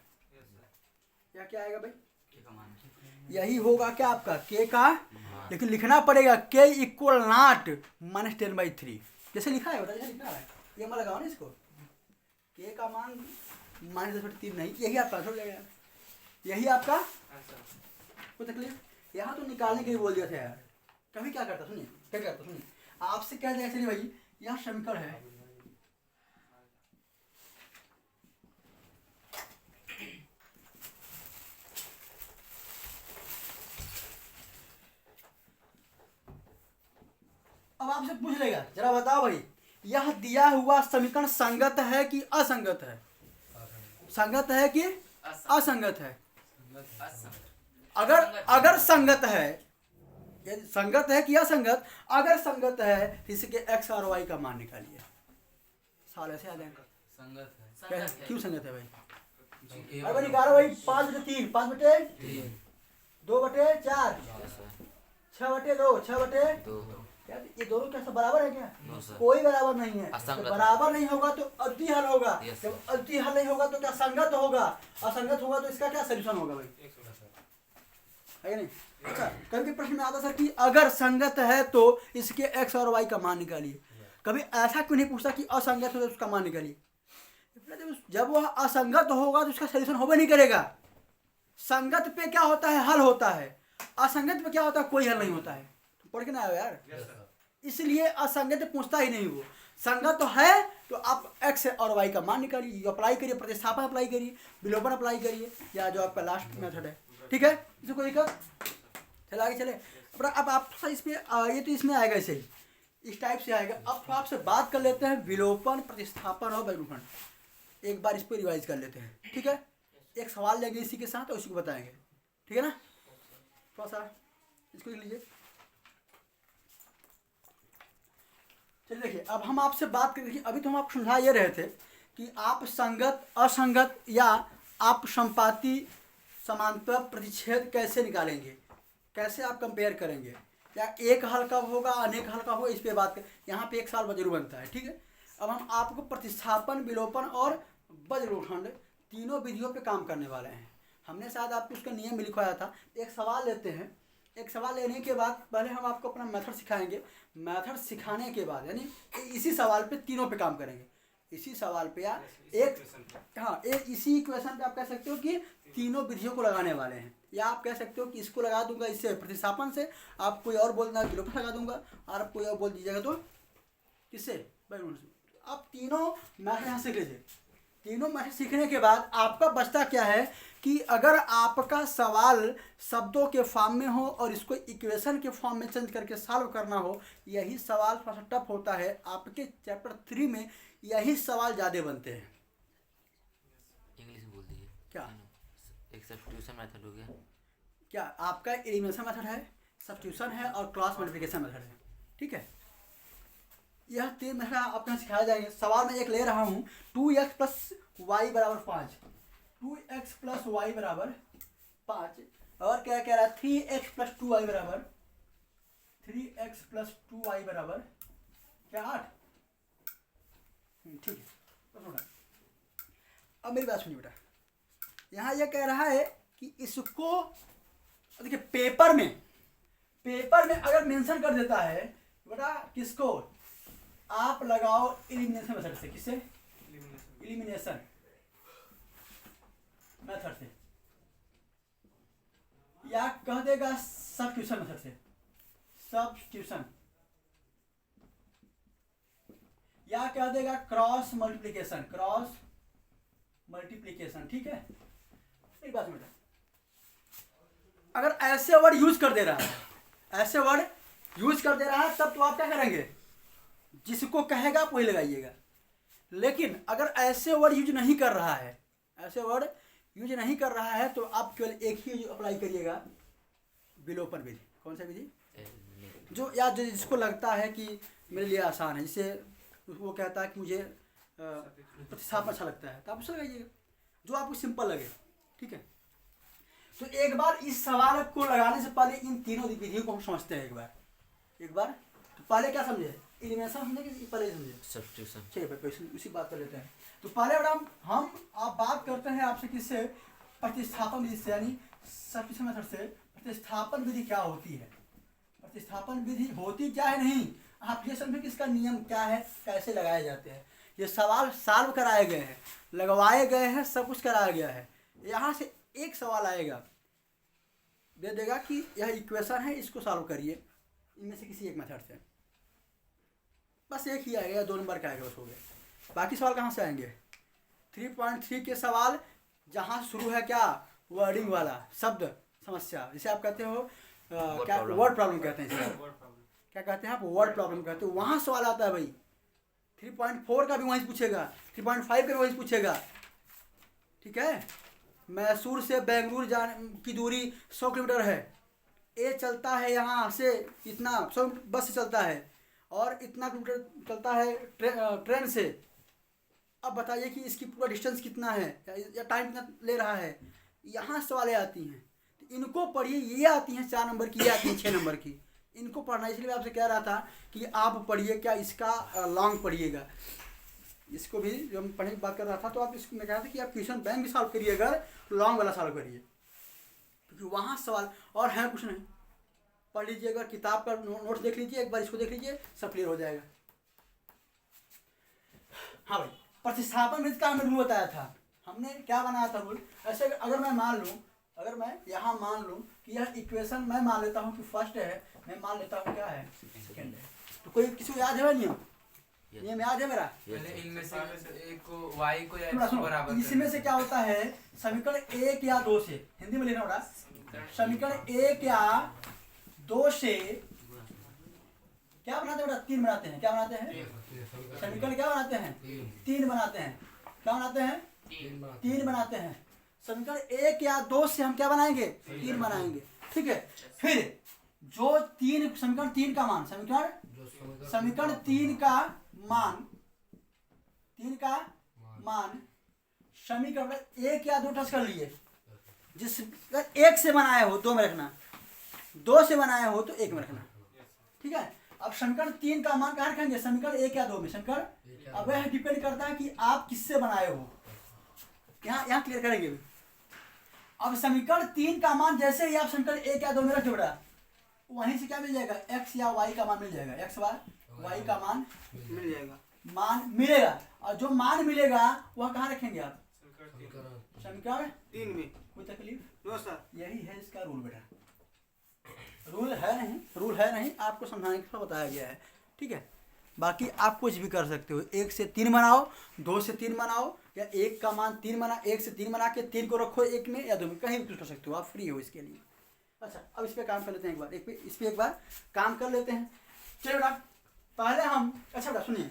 S1: यह क्या आएगा भाई यही होगा क्या आपका K का लेकिन लिखना पड़ेगा K इक्वल नॉट -10/3 जैसे लिखा है बता जैसे लिखा है ये मैं लगाओ ना इसको K का मान -10/3 नहीं यही आपका आंसर हो जाएगा यही आपका कोई तकलीफ यहाँ तो निकालने के लिए बोल दिया था यार कभी क्या करता सुनिए क्या करता सुनिए आपसे कह दिया चलिए भाई यहाँ समीकरण है अब आपसे पूछ लेगा जरा बताओ भाई यह दिया हुआ समीकरण संगत है कि असंगत है संगत है कि असंगत है अगर संगत है यदि संगत है कि असंगत अगर संगत है तो इसके x और y का मान निकालिए साल ऐसे आ जाएगा
S3: संगत है
S1: क्यों संगत है भाई
S3: क्योंकि
S1: अरे निकालो भाई 5/3 5/2/4
S2: Yes, sir.
S1: 6/2 6/2
S2: 2
S1: यार ये दोनों क्या सब बराबर है क्या
S2: No, sir.
S1: कोई बराबर नहीं है
S2: असंगत
S1: तो बराबर नहीं होगा तो अल्टी हल होगा
S2: Yes,
S1: जब अल्टी हल नहीं होगा तो क्या संगत होगा असंगत होगा तो इसका क्या सोल्यूशन होगा भाई है नहीं अच्छा कभी प्रश्न में आता सर कि अगर संगत है तो इसके x और y का मान निकालिए कभी ऐसा क्यों नहीं पूछता कि असंगत है तो उसका मान निकालिए जब वह असंगत होगा तो उसका सोल्यूशन होगा नहीं करेगा संगत पे क्या होता है हल होता है असंगत पे क्या होता है कोई हल नहीं होता है पढ़ के ना आयो यार इसलिए असंगत पूछता ही नहीं वो संगत तो है तो आप x और y का मान निकालिए अप्लाई करिए प्रतिस्थापन अप्लाई करिए विलोपन अप्लाई करिए या जो आपका लास्ट मेथड है ठीक है इसमें कोई दिक्कत चला आगे चले अब आप इसमें ये तो इसमें आएगा ऐसे ही इस टाइप से आएगा अब तो आपसे बात कर लेते हैं विलोपन प्रतिस्थापन और वैगुणन एक बार इस पर रिवाइज कर लेते हैं ठीक है एक सवाल लेंगे इसी के साथ और उसी को बताएंगे ठीक है ना थोड़ा सा इसको लिख लीजिए चलिए देखिए अब हम आपसे बात कर अभी तो हम आपको समझा ये रहे थे कि आप संगत असंगत या आप संपाती समांतर प्रतिच्छेद कैसे निकालेंगे कैसे आप कंपेयर करेंगे या एक हल कब होगा अनेक हल कब होगा इस पे बात कर यहाँ पे एक साल जरूर बनता है ठीक है अब हम आपको प्रतिस्थापन विलोपन और वज्रखंड तीनों विधियों पे काम करने वाले हैं हमने शायद आपको उसका नियम भी लिखवाया था एक सवाल लेते हैं एक सवाल लेने के बाद पहले हम आपको अपना मेथड सिखाएंगे मेथड सिखाने के बाद यानी इसी सवाल पे तीनों पे काम करेंगे इसी सवाल पे या एक हाँ इसी इक्वेशन पे आप कह सकते हो कि तीनों विधियों को लगाने वाले हैं या आप कह सकते हो कि इसको लगा दूंगा इससे प्रतिस्थापन से आप कोई और बोल देना विलोपन लगा दूंगा और आप कोई और बोल दीजिएगा तो किससे आप तीनों मैथ यहाँ सीख लीजिए तीनों मैथड सीखने के बाद आपका बचता क्या है कि अगर आपका सवाल शब्दों के फॉर्म में हो और इसको इक्वेशन के फॉर्म में चेंज करके सॉल्व करना हो, यही सवाल थोड़ा सा टफ होता है। आपके चैप्टर 3 में यही सवाल ज़्यादा बनते हैं।
S2: इंग्लिश में बोल दीजिए
S1: क्या?
S2: एक सब्स्टिट्यूशन मेथड हो गया।
S1: क्या आपका एलिमिनेशन मेथड है, सब्स्टिट्यूशन है और क्रॉस मल्टीप्लिकेशन मेथड है। ठीक है, यह 3 मेथड आपको सिखाया जाएंगे। सवाल में एक ले रहा हूँ 2x प्लस वाई बराबर 5, 2x प्लस वाई बराबर 5, और क्या कह रहा है 3x प्लस 2y बराबर 3x प्लस 2y बराबर क्या 8। ठीक है, तो सुना अब मेरी बात सुनिए बेटा। यहाँ यह कह रहा है कि इसको देखिए पेपर में अगर मेंशन कर देता है बेटा किसको, आप लगाओ एलिमिनेशन मेथड से। किससे? एलिमिनेशन मेथड से, या कह देगा सब्स्टिट्यूशन मेथड से, सब्स्टिट्यूशन, या कह देगा क्रॉस मल्टीप्लिकेशन, क्रॉस मल्टीप्लिकेशन। ठीक है, एक बात बेटा, अगर ऐसे वर्ड यूज कर दे रहा है, ऐसे वर्ड यूज कर दे रहा है, तब तो आप क्या करेंगे, जिसको कहेगा आप वही लगाइएगा। लेकिन अगर ऐसे वर्ड यूज नहीं कर रहा है, ऐसे वर्ड यूज नहीं कर रहा है, तो आप केवल एक ही अप्लाई करिएगा, विलोपन विधि। कौन सा विधि? जो या जिसको लगता है कि मेरे लिए आसान है, जिसे वो कहता है कि मुझे प्रतिस्थापन अच्छा लगता है, तो आप उसको लगाइएगा जो आपको सिंपल लगे। ठीक है, तो एक बार इस सवाल को लगाने से पहले इन तीनों विधियों को हम समझते हैं। एक बार तो पहले क्या समझे, एलिमिनेशन समझे कि पहले समझे
S2: सब्स्टिट्यूशन।
S1: चलिए भाई उसी बात कर लेते हैं। तो पहले मैडम हम आप बात करते हैं आपसे किससे, प्रतिस्थापन विधि से, यानी सब्स्टिट्यूशन मेथड से। प्रतिस्थापन विधि क्या होती है, प्रतिस्थापन विधि होती क्या है, नहीं एप्लीकेशन में किसका नियम क्या है, कैसे लगाए जाते हैं। ये सवाल सॉल्व कराए गए हैं, लगवाए गए हैं, सब कुछ कराया गया है। यहाँ से एक सवाल आएगा, दे देगा कि यह इक्वेशन है, इसको सॉल्व करिए इनमें से किसी एक मेथड से। बस एक ही आएगा, 2 नंबर का आएगा, बस हो गया। बाकी सवाल कहाँ से आएंगे, 3.3 के सवाल जहाँ शुरू है क्या, वर्डिंग वाला शब्द समस्या, जिसे आप कहते हो क्या वर्ड प्रॉब्लम कहते हैं, क्या कहते हैं आप, वर्ड प्रॉब्लम कहते हो, वहाँ सवाल आता है भाई। 3.4 का भी वहीं पूछेगा, 3.5 का भी वहीं पूछेगा। ठीक है, मैसूर से बेंगलुरु जाने की दूरी 100 किलोमीटर है, ए चलता है यहाँ से इतना, 100 बस से चलता है, और इतना किलोमीटर चलता है ट्रेन से। अब बताइए कि इसकी पूरा डिस्टेंस कितना है या टाइम कितना ले रहा है। यहाँ सवालें आती हैं, तो इनको पढ़िए। ये आती हैं 4 नंबर की, ये आती हैं 6 नंबर की, इनको पढ़ना। इसलिए मैं आपसे कह रहा था कि आप पढ़िए, क्या इसका लॉन्ग पढ़िएगा। इसको भी जो हम पढ़ने की बात कर रहा था, तो आप इसको मैं कह रहा था कि आप क्वेश्चन बैंक भी सॉल्व करिए, अगर लॉन्ग वाला सॉल्व करिए, क्योंकि वहाँ सवाल और है कुछ नहीं। पढ़ लीजिए, अगर किताब का नोट्स देख लीजिए, एक बार इसको देख लीजिए, सब क्लियर हो जाएगा। हाँ भाई, प्रतिस्थापन विधि का हमने रूल बताया था। हमने क्या बनाया था रूल, ऐसे अगर मैं मान लूँ, अगर मैं यहाँ मान लूँ कि यह इक्वेशन मैं मान लेता हूँ कि फर्स्ट है, मैं मान लेता हूँ क्या है, सेकेंड है, तो कोई किसी को याद है नियम, नियम याद है मेरा?
S3: इनमें से एक को y को या x को बराबर,
S1: इसमें से क्या होता है, समीकरण 1 या 2 से, हिंदी में लिखना होगा, समीकरण 1 या 2 से क्या बनाते हैं बेटा, 3 बनाते हैं। क्या बनाते हैं, समीकरण क्या बनाते हैं, 3 बनाते हैं। क्या बनाते हैं, 3 बनाते हैं। समीकरण 1 या 2 से हम क्या बनाएंगे, 3 बनाएंगे। ठीक है, फिर जो 3 समीकरण 3 का मान, समीकरण 3 का मान, 3 का मान समीकरण 1 या 2 टच कर लिए। जिस 1 से बनाए हो 2 में रखना, 2 से बनाए हो तो 1 में रखना। ठीक है, अब समीकरण 3 का मान कहाँ रखेंगे, समीकरण 1 या 2 में। समीकरण अब यह डिपेंड करता है कि आप किससे बनाए हो, यहाँ क्लियर करेंगे भी। अब समीकरण 3 का मान जैसे ही आप समीकरण 1 या 2 में रख जोड़ा, वहीं से क्या मिल जाएगा, x या y का मान मिल जाएगा, x y का मान मिल जाएगा, मान मिलेगा। और जो मान मिलेगा वह कहाँ रखेंगे आप, समीकरण 3 में। कोई तकलीफ नो सर, यही है इसका रूल बेटा। रूल है नहीं, आपको समझाने के लिए बताया गया है। ठीक है, बाकी आप कुछ भी कर सकते हो, 1 से 3 बनाओ, 2 से 3 बनाओ, या 1 का मान 3 बना, 1 से 3 बना के 3 को रखो 1 में या 2 में, कहीं भी कुछ कर सकते हो, आप फ्री हो इसके लिए। अच्छा, अब इस पे काम कर लेते हैं एक बार, इस पे एक बार काम कर लेते हैं। चलिए बेटा, पहले हम, अच्छा बेटा सुनिए,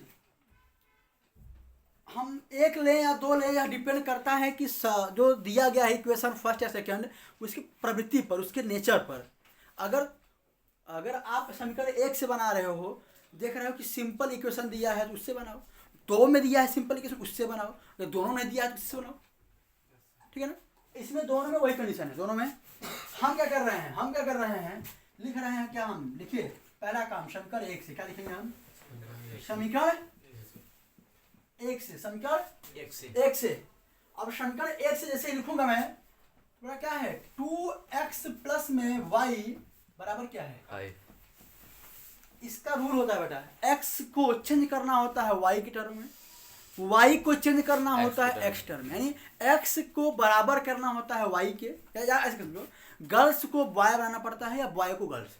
S1: हम 1 लें या 2 लें, यह डिपेंड करता है कि जो दिया गया है इक्वेशन फर्स्ट या सेकंड, उसकी प्रवृत्ति पर, उसके नेचर पर। अगर आप समीकरण 1 से बना रहे हो, देख रहे हो कि सिंपल इक्वेशन दिया है तो उससे बनाओ, 2 में दिया है सिंपल इक्वेशन, उससे बनाओ, अगर दोनों ने दिया है तो उससे बनाओ, ठीक है ना। इसमें दोनों में वही कंडीशन है, दोनों में हम क्या कर रहे हैं, लिख रहे हैं क्या, हम लिखिए पहला काम समीकरण 1 से, क्या लिखेंगे हम, समीकरण 1 से, समीकरण 1 से। अब समीकरण 1 से जैसे लिखूंगा मैं, तो क्या है, 2x प्लस में y बराबर क्या है,
S2: 5।
S1: इसका रूल होता है बेटा, x को चेंज करना होता है y की टर्म में, y को चेंज करना होता है x टर्म में, यानी x को बराबर करना होता है y के, या ऐसे समझो, गर्ल्स को बॉय बनाना पड़ता है या बॉय को गर्ल्स,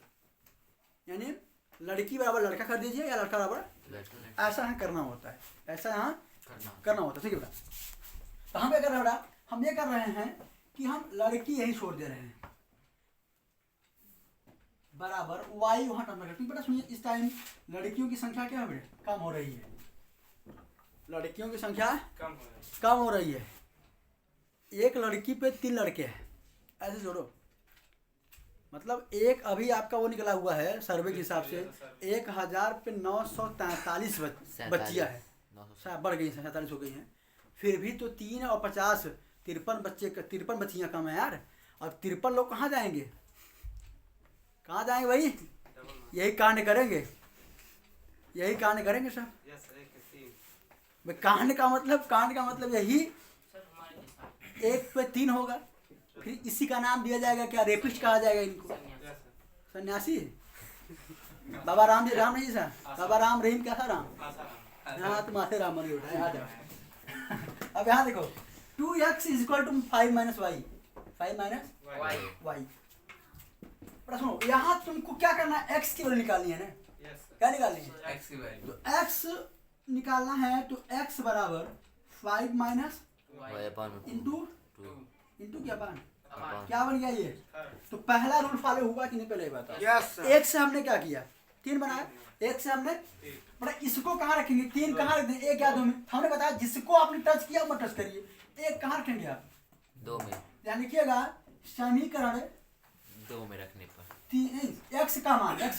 S1: यानी लड़की बराबर लड़का कर दीजिए या लड़का बराबर, ऐसा यहाँ करना होता है, ऐसा यहाँ करना होता है, ठीक है बेटा। तो हम क्या कर रहे हैं बेटा, हम ये कर रहे हैं कि हम लड़की यही छोड़ दे रहे हैं, बराबर y वहाँ टर्म में, बेटा सुनिए, इस टाइम लड़कियों की संख्या क्या है बेटा, कम हो रही है, लड़कियों की संख्या कम हो रही है, 1 लड़की पे 3 लड़के हैं, ऐसे जोड़ो, मतलब एक अभी आपका वो निकला हुआ है सर्वे के हिसाब से, 1000 पे 943 बच्चियाँ हैं, बढ़ गई, 47 हो गई हैं, फिर भी तो 3 और 50 53 बच्चियाँ कम है यार। अब 53 लोग कहाँ जाएंगे, कहाँ जाएंगे भाई, यही कांड करेंगे सब। भाई कांड का मतलब यही, 1 पे 3 होगा, फिर इसी का नाम दिया जाएगा क्या, रेपिस्ट कहा जाएगा इनको, सन्यासी। बाबा राम जी, राम नहीं सर, बाबा राम रहीम क्या था, राम, हाँ तो माथे राम नहीं उठा, याद है। अब यहाँ देखो, 2x is equal to 5 minus y, 5 minus y. सुनो, यहाँ तुमको क्या करना है, x की वैल्यू निकालनी है ना, क्या निकालनी है,
S3: x की वैल्यू,
S1: तो x निकालना है, तो x बराबर 5 माइनस इंटू क्या पान, क्या बन गया ये, तो पहला रूल फॉलो हुआ कि नहीं, पहले ये बताओ। 1 से हमने क्या किया, 3 बनाया, 1 से हमने, मतलब इसको कहाँ रखेंगे, 3 कहाँ रख दें, 1 या 2 में, हमने बताया जिसको आपने टच किया वो टच करिए, 1 कहाँ रखेंगे आप,
S2: 2 में,
S1: ध्यान रखिएगा, समीकरण
S2: 2 में रखने पर
S1: x का मान, x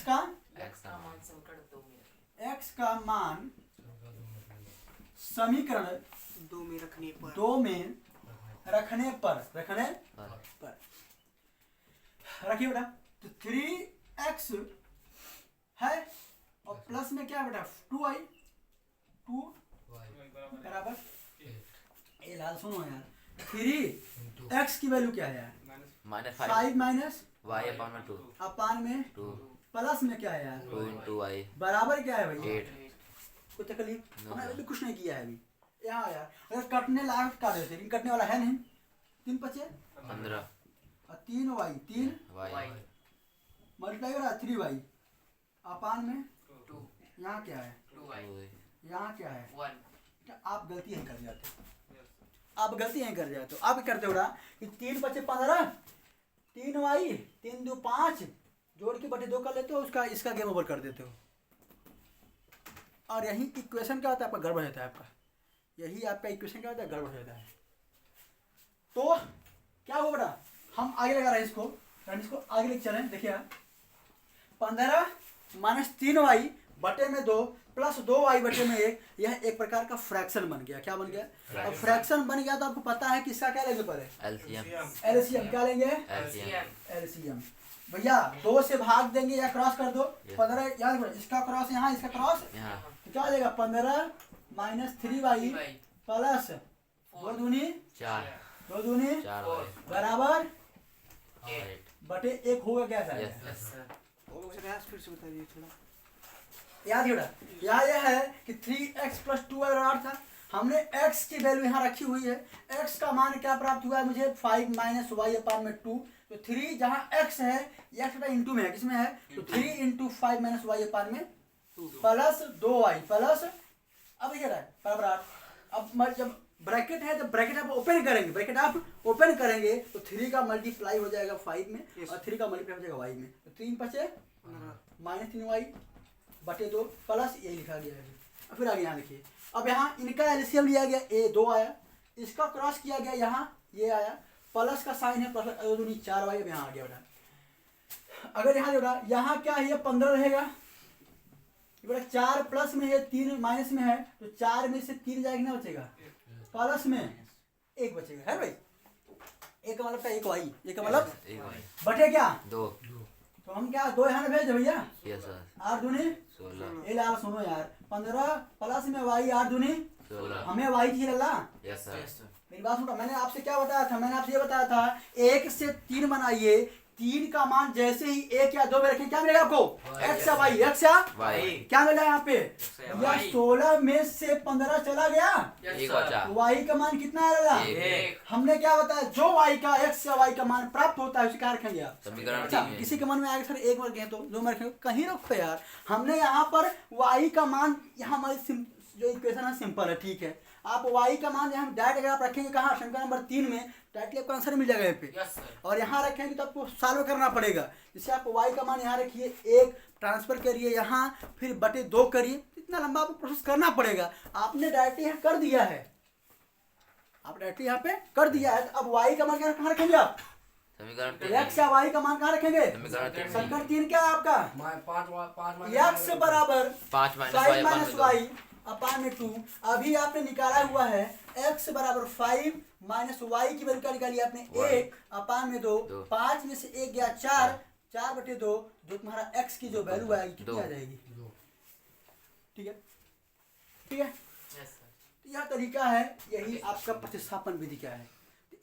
S1: का मान समीकरण
S4: 2 में रखने पर,
S1: 2 में रखने पर रखिए बेटा, तो 3x है और प्लस में क्या बेटा 2y, 2 बराबर, ये लाल सुनो यार, 3x की वैल्यू क्या है यार, -5 माइनस
S2: y अपान में 2
S1: अपान में
S2: 2
S1: प्लस में क्या है यार
S2: 2 इंटू y
S1: बराबर क्या है भाई
S2: 8।
S1: कोई तकलीफ, हमने अभी कुछ नहीं किया है अभी, यहाँ यार अगर कटने लायक काट देते, लेकिन कटने वाला है नहीं, 3 बचे
S2: 15
S1: और 3y, 3
S2: y
S1: मल्टीप्लाई हो रहा है 3y अपान में
S3: 2,
S1: यहाँ क्या है,
S3: 2y,
S1: यहाँ क्या है,
S3: 1,
S1: क्या आप गलती यहीं कर जाते हो, आप गलती यहीं कर जाते हो, आप क्या करते हो ना कि 3 बचे 15, 3y 3 2 5 जोड़ के बटे 2 कर लेते हो, उसका इसका गेम ओवर कर देते हो, और यही इक्वेशन क्या होता है आपका, गड़बड़ होता है आपका, यही आपका इक्वेशन क्या होता है, गड़बड़ होता है। तो क्या हुआ बेटा, हम आगे लगा रहे हैं इसको आगे लेके चलें, देखिए 15 माइनस 3y बटे में 2 प्लस 2y बटे में 1, यह एक प्रकार का फ्रैक्शन बन गया, क्या बन गया, अब फ्रैक्शन बन गया तो आपको पता है कि इसका क्या लेंगे पहले, एलसीएम, क्या लेंगे एलसीएम, भैया 2 से भाग देंगे या क्रॉस कर दो, 15 याद रखो, इसका क्रॉस यहाँ, इसका क्रॉस
S2: यहाँ,
S1: तो क्या हो जाएगा 15 माइनस 3y प्लस 2 दूनी
S2: 4
S1: बराबर
S2: 8
S1: बटे 1 होगा क्या था,
S2: यस
S4: फिर से बताइए थोड़ा,
S1: याद ही यहाँ यह है कि 3x प्लस 2y बराबर था, हमने x की वैल्यू यहाँ रखी हुई है, x का मान क्या प्राप्त हुआ है मुझे 5 माइनस y अपान में 2, तो 3 जहाँ x है, x इंटू में है, किसमें है, तो 3 इंटू 5 माइनस y अपान में प्लस 2y प्लस, अब क्या है बराबर 8। अब जब ब्रैकेट है, जब ब्रैकेट आप ओपन करेंगे, ब्रैकेट आप ओपन करेंगे तो 3 का मल्टीप्लाई हो जाएगा 5 में और 3 का मल्टीप्लाई हो जाएगा y में, तो 3 बचे -3y बटे 2 प्लस यही लिखा गया है। अब फिर आगे यहाँ देखिए, अब यहाँ इनका एलसीएम लिया गया, a 2 आया, इसका क्रॉस किया गया, यहाँ ये आया, प्लस का साइन है, प्लस 4y, अब यहाँ आ गया बेटा। अगर यहाँ होगा, यहाँ क्या है, ये 15 रहेगा बेटा, 4 प्लस में है, 3 माइनस में है, तो 4 में से 3 जाएगा, ना बचेगा, प्लस में 1 बचेगा, है भाई। एक का मतलब क्या, 1y, एक का मतलब बटे क्या
S2: 2।
S1: तो हम क्या 2 यहाँ भेज भैया,
S2: यस सर।
S1: 8 दूनी
S2: 16।
S1: ये लाल सुनो यार, 15 प्लस में y 8 दूनी
S2: 16।
S1: हमें y चाहिए लल्ला।
S2: Yes sir.
S1: मेरी बात सुनो, मैंने आपसे क्या बताया था, मैंने आपसे ये बताया था 1 से 3 बनाइए, 3 का मान जैसे ही 1 या 2 में रखें, क्या मिलेगा आपको, x या y, x या
S2: वाई।
S1: क्या मिला यहाँ पे, या 16 में से 15 चला गया,
S2: एक बचा।
S1: y का मान कितना है लल्ला, हमने क्या बताया, जो y का x या y का मान प्राप्त होता है उसे क्या रखेंगे आप,
S2: समीकरण
S1: अच्छा,
S2: 3 में।
S1: किसी के मन में आएगा सर 1 मार्क है तो 2 मार्क है, कहीं रखो यार, हमने यहाँ पर y का मान, यहाँ हमारी जो इक्वेशन है सिंपल है, ठीक है, आप y का मान यहाँ डायरेक्ट अगर आप रखेंगे कहाँ, समीकरण नंबर 3 में, डायरेक्टली आपको आंसर मिल जाएगा यहाँ पे, और यहाँ रखेंगे तो आपको सॉल्व करना पड़ेगा। जैसे आप y का मान यहाँ रखिए, 1 ट्रांसफर करिए यहाँ, फिर बटे 2 करिए, इतना लंबा आपको प्रोसेस करना पड़ेगा। आपने डायरेक्टली यहाँ कर दिया है, आप डायरेक्टली यहाँ पे कर दिया है, तो अब y का मान कहाँ रखेंगे आप,
S2: समीकरण
S1: x या y का मान कहाँ रखेंगे, समीकरण 3 क्या है आपका, x बराबर
S2: 5
S1: 5
S2: माइनस
S1: y अपान में 2। अभी आपने निकाला हुआ है x बराबर 5 माइनस y की वैल्यू क्या निकाली आपने, 1 अपान में 2, 5 में से 1 गया 4, 4 बटे 2, जो तुम्हारा x की जो वैल्यू आएगी कितनी आ जाएगी, ठीक है, ठीक है। यह तरीका है, यही आपका प्रतिस्थापन विधि क्या है।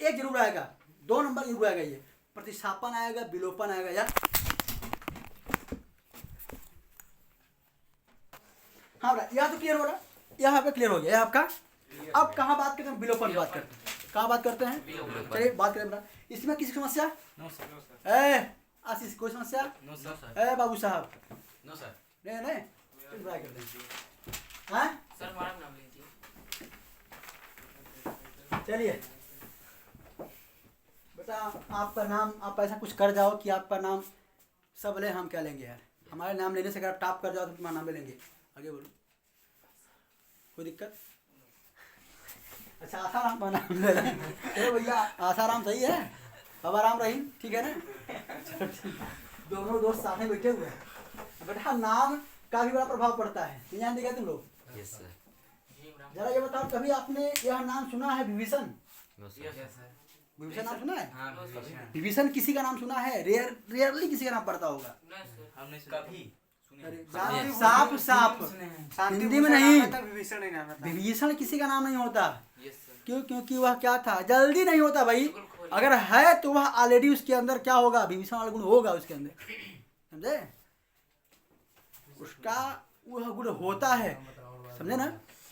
S1: एक जरूर आएगा, 2 नंबर जरूर आएगा, ये प्रतिस्थापन आएगा, विलोपन आएगा यार। हाँ यह तो क्लियर हो रहा, यहाँ पे क्लियर हो गया, यह आपका। अब कहाँ बात करते हैं, विलोपन की बात करते हैं, कहाँ बात करते हैं, चलिए बात करें बेटा। इसमें किसी समस्या, ए आशीष कोई समस्या, ए बाबू साहब, नहीं नहीं ट्राई करते हैं, हाँ
S3: सर हमारा नाम लीजिए।
S1: चलिए बेटा, आपका नाम, आप ऐसा कुछ कर जाओ कि आपका नाम सब ले, हम क्या लेंगे यार, हमारे नाम लेने से अगर आप टॉप कर जाओ तो तुम्हारा नाम ले लेंगे, आगे बोलो, कोई दिक्कत। अच्छा आसाराम का नाम ले लें, भैया आसाराम सही है, बाबा राम रहीम, ठीक है ना, दोनों दोस्त साथ में बैठे हुए हैं। बेटा नाम का भी बड़ा प्रभाव पड़ता है, नहीं जानते क्या तुम लोग,
S2: यस सर।
S1: जरा ये बताओ, कभी आपने यह नाम सुना है विभीषण,
S2: नो सर।
S1: विभीषण नाम सुना है,
S3: हाँ
S1: विभीषण किसी का नाम सुना है, रेयरली किसी का नाम पड़ता होगा,
S3: हमने कभी
S1: अरे साफ साफ हिंदी में नहीं, विभीषण किसी का नाम नहीं होता, क्यों, क्योंकि वह क्या था, जल्दी नहीं होता भाई, अगर है तो वह ऑलरेडी उसके अंदर क्या होगा, विभीषण वाला गुण होगा उसके अंदर, समझे, उसका वह गुण होता है, समझे ना,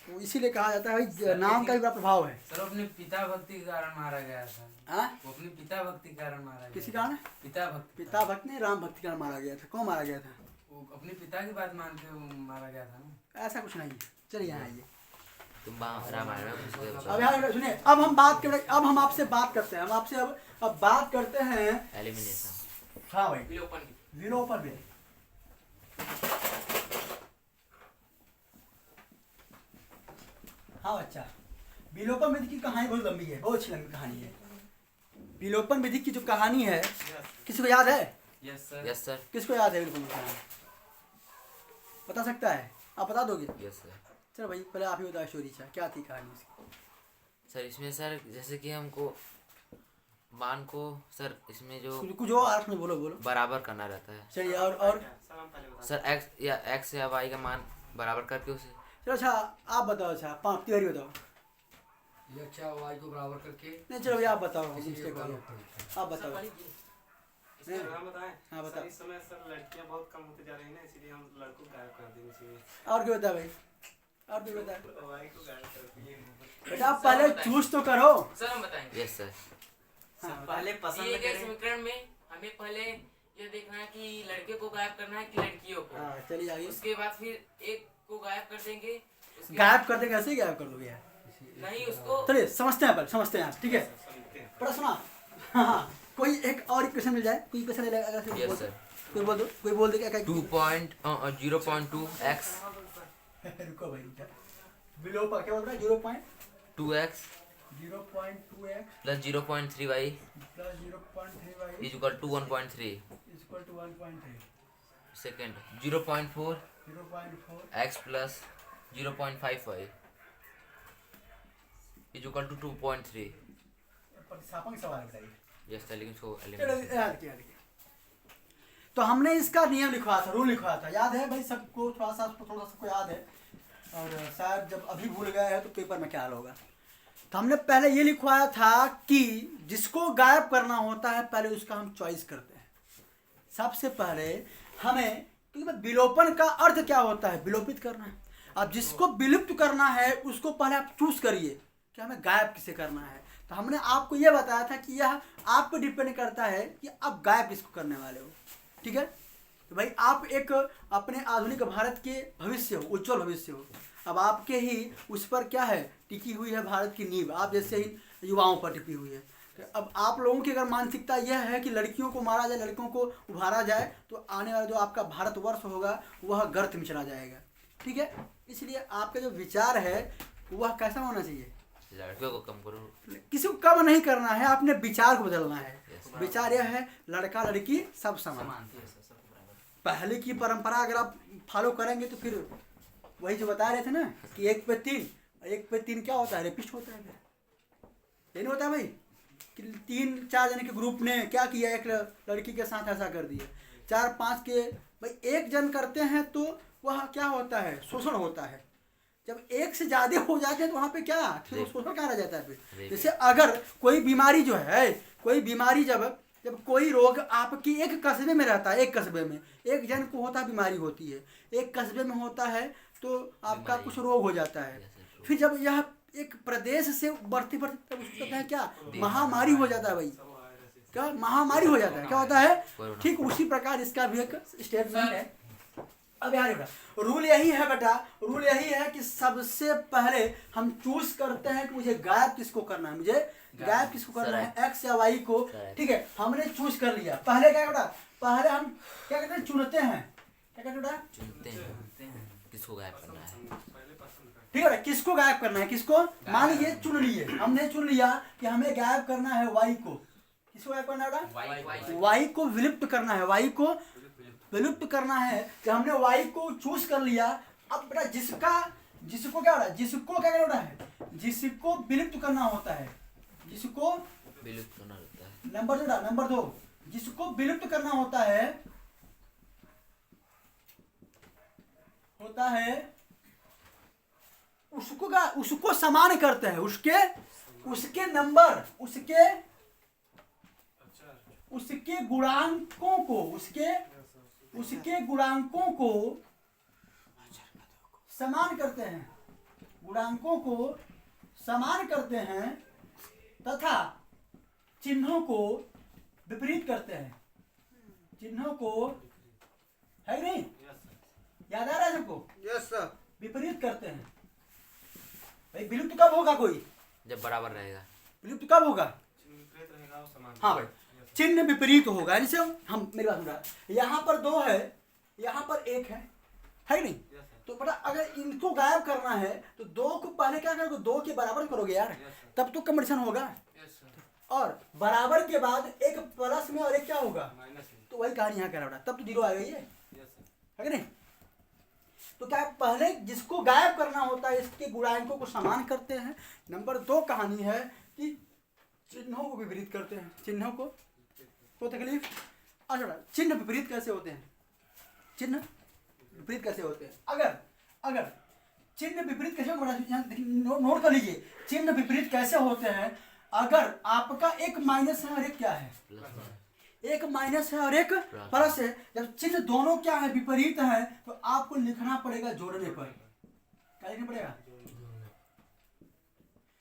S1: तो इसीलिए कहा जाता है भाई नाम का भी बड़ा प्रभाव है।
S3: सर अपने पिता भक्ति के कारण मारा गया था,
S1: हाँ
S3: वो अपने पिता भक्ति के कारण मारा गया।
S1: किसी कारण,
S3: पिता भक्ति,
S1: पिता भक्त ने राम भक्ति के कारण मारा गया था, कौन मारा गया था,
S3: वो अपने पिता की बात मान के वो मारा गया था ना,
S1: ऐसा कुछ नहीं है। चलिए यहाँ आइए,
S2: तुम रामायण में उसके
S1: अब यहाँ सुनिए, अब हम बात करें, अब हम आपसे बात करते हैं, हम आपसे अब बात करते हैं,
S2: एलिमिनेशन।
S1: हाँ भाई
S3: विलोपन
S1: विलोपन विधि। हाँ बच्चा, विलोपन विधि की कहानी बहुत लंबी है, बहुत अच्छी लंबी कहानी है। विलोपन विधि की जो कहानी है, किसी को याद है,
S3: यस सर,
S2: यस सर।
S1: किसको याद है विलोपन की कहानी, बता सकता है, आप बता दोगे,
S2: यस सर।
S1: चलो भाई पहले आप ही बताओ स्टोरी, क्या थी कहानी इसकी।
S2: सर इसमें सर जैसे कि हमको मान को सर इसमें जो
S1: कुछ और आप में बोलो बोलो,
S2: बराबर करना रहता है
S1: चलिए, और
S2: सर एक्स या वाई का मान बराबर करके उसे,
S1: चलो अच्छा आप बताओ, अच्छा पाँच तिवारी बताओ,
S5: ये अच्छा वाई को बराबर करके
S1: नहीं चलो भैया आप बताओ, मिस्टेक हो गया, आप बताओ,
S6: इसका नाम बताएं।
S1: हाँ बताओ,
S6: सर इस समय सर लड़कियां बहुत कम होते जा रही हैं ना, इसीलिए हम लड़कों को गायब कर देंगे इसी में।
S1: और क्या बता भाई, और क्या बता
S6: वाई को गायब कर दिए।
S1: बेटा, आप पहले चूज तो करो।
S3: सर हम बताएंगे।
S2: Yes sir.
S1: हाँ,
S6: पहले पसंद
S3: दिए गए
S6: करें।
S3: समीकरण में हमें पहले
S2: ये देखना है कि लड़के को गायब करना है कि लड़कियों को।
S1: हाँ चलिए आगे।
S2: उसके बाद फिर एक को गायब कर देंगे।
S1: गायब कर देंगे, ऐसे ही गायब कर दोगे यार?
S2: नहीं, उसको
S1: चलिए समझते हैं, पर समझते हैं, ठीक है। पर सुना, हाँ कोई एक और क्वेश्चन मिल जाए, कोई क्वेश्चन अगर
S2: यस सर।
S1: कोई बोल दे क्या
S2: 0.2 x
S1: रुको भाई, बिलो पर क्या बोल रहा है?
S2: 2x
S1: 0.2x
S2: plus 0.3y
S1: plus 0.3y
S2: is equal to 1.3.
S1: Equal to 1.3।
S2: Second 0.4
S1: 0.4
S2: x plus 0.5y is equal to 2.3.
S1: प्रतिस्थापन सवाल बताइए।
S2: Yes सर, लेकिन इसको
S1: चलो,
S2: eliminate
S1: याद किया। तो हमने इसका नियम लिखवाया था, रूल लिखवाया था, याद है भाई सबको? थोड़ा सा सबको याद है, और शायद जब अभी भूल गए हैं तो पेपर में क्या हाल होगा। तो हमने पहले ये लिखवाया था कि जिसको गायब करना होता है पहले उसका हम चॉइस करते हैं। सबसे पहले हमें, क्योंकि विलोपन का अर्थ क्या होता है? विलोपित करना है। अब जिसको विलुप्त करना है उसको पहले आप चूज करिए कि हमें गायब किसे करना है। तो हमने आपको ये बताया था कि यह आप पे डिपेंड करता है कि आप गायब किसको करने वाले हो, ठीक है। तो भाई आप एक अपने आधुनिक भारत के भविष्य हो, उज्जवल भविष्य हो। अब आपके ही उस पर क्या है, टिकी हुई है भारत की नींव, आप जैसे ही युवाओं पर टिकी हुई है। तो अब आप लोगों की अगर मानसिकता यह है कि लड़कियों को मारा जाए, लड़कों को उभारा जाए, तो आने वाला जो आपका भारतवर्ष होगा वह गर्त में चला जाएगा, ठीक है। इसलिए आपका जो विचार है वह कैसा होना चाहिए?
S2: लड़कियों को कम करो।
S1: किसी को कम नहीं करना है, अपने विचार को बदलना है। विचार यह है लड़का लड़की सब समान। पहले की परंपरा अगर आप फॉलो करेंगे तो फिर वही जो बता रहे थे ना कि 1 पे 3 क्या होता है? रेपिस्ट होता है। ये नहीं होता है भाई कि 3-4 जने के ग्रुप ने क्या किया, एक लड़की के साथ ऐसा कर दिया, 4-5 के भाई एक जन करते हैं तो वह क्या होता है? शोषण होता है। जब एक से ज़्यादा हो जाते हैं तो वहाँ पे क्या फिर शोषण कहाँ रह जाता है फिर? जैसे अगर कोई बीमारी जो है, कोई बीमारी जब कोई रोग आपकी एक कस्बे में रहता है, एक कस्बे में एक जन को होता है, बीमारी होती है, एक कस्बे में होता है तो आपका कुछ रोग हो जाता है। फिर जब यह एक प्रदेश से बढ़ती तब उसको कहते हैं क्या? महामारी हो जाता है भाई। क्या महामारी हो जाता है? क्या होता है? ठीक उसी प्रकार इसका भी एक स्टेटमेंट है। अब यार बेटा रूल यही है, बेटा रूल यही है कि सबसे पहले हम चूज करते हैं कि मुझे गायब किसको करना है, मुझे गायब किसको करना है, एक्स या वाई को, ठीक है। हमने चूज कर लिया। पहले क्या बेटा? पहले हम क्या कहते हैं? चुनते हैं। क्या कहते हैं बेटा?
S2: चुनते हैं किसको गायब करना है,
S1: ठीक है बेटा, किसको गायब करना है, किसको? मान लीजिए चुन लिए, हमने चुन लिया कि हमें गायब करना है वाई को। किसको गायब करना है बेटा? वाई को विलुप्त करना है, वाई को विलुप्त करना है। जब हमने वाई को चूज कर लिया, अब बेटा जिसको क्या होता है? जिसको क्या करना है? जिसको विलुप्त करना होता है, जिसको
S2: विलुप्त करना होता है।
S1: नंबर 2 जिसको विलुप्त करना होता है उसको समान करते हैं, उसके नंबर, उसके गुणांकों को, उसके गुणांकों को समान करते हैं, गुणांकों को समान करते हैं तथा चिन्हों को विपरीत करते हैं। चिन्हों को है नहीं? याद आ रहा है सबको?
S4: Yes sir.
S1: विपरीत करते हैं। भाई विलुप्त कब होगा? कोई
S2: जब बराबर रहेगा।
S1: विलुप्त कब होगा?
S6: विपरीत रहेगा वो समान।
S1: हाँ भाई, चिन्ह विपरीत होगा। जैसे हम, मेरी बात सुन रहा है, यहाँ पर 2 है, यहाँ पर 1 है नहीं? तो बेटा अगर इनको गायब करना है तो 2 को पहले क्या करोगे? 2 के बराबर करोगे यार, तब तो कंपटीशन होगा। और बराबर के बाद एक प्लस में और एक क्या होगा? तो वही कहानी यहाँ कह रहा, तब तो 0 आ गई है कि नहीं? तो क्या पहले जिसको गायब करना होता है इसके गुणांकों को समान करते हैं। नंबर 2 कहानी है कि चिन्हों को विपरीत करते हैं। चिन्हों को तकलीफ। अच्छा, चिन्ह विपरीत कैसे होते हैं? चिन्ह विपरीत कैसे होते हैं? अगर चिन्ह विपरीत कैसे होते? नोट कर लीजिए, चिन्ह विपरीत कैसे होते हैं? अगर आपका एक माइनस है और एक क्या है? एक माइनस है और एक प्लस है। जब चिन्ह दोनों क्या है? विपरीत है, तो आपको लिखना पड़ेगा जोड़ने पर। क्या लिखना पड़ेगा?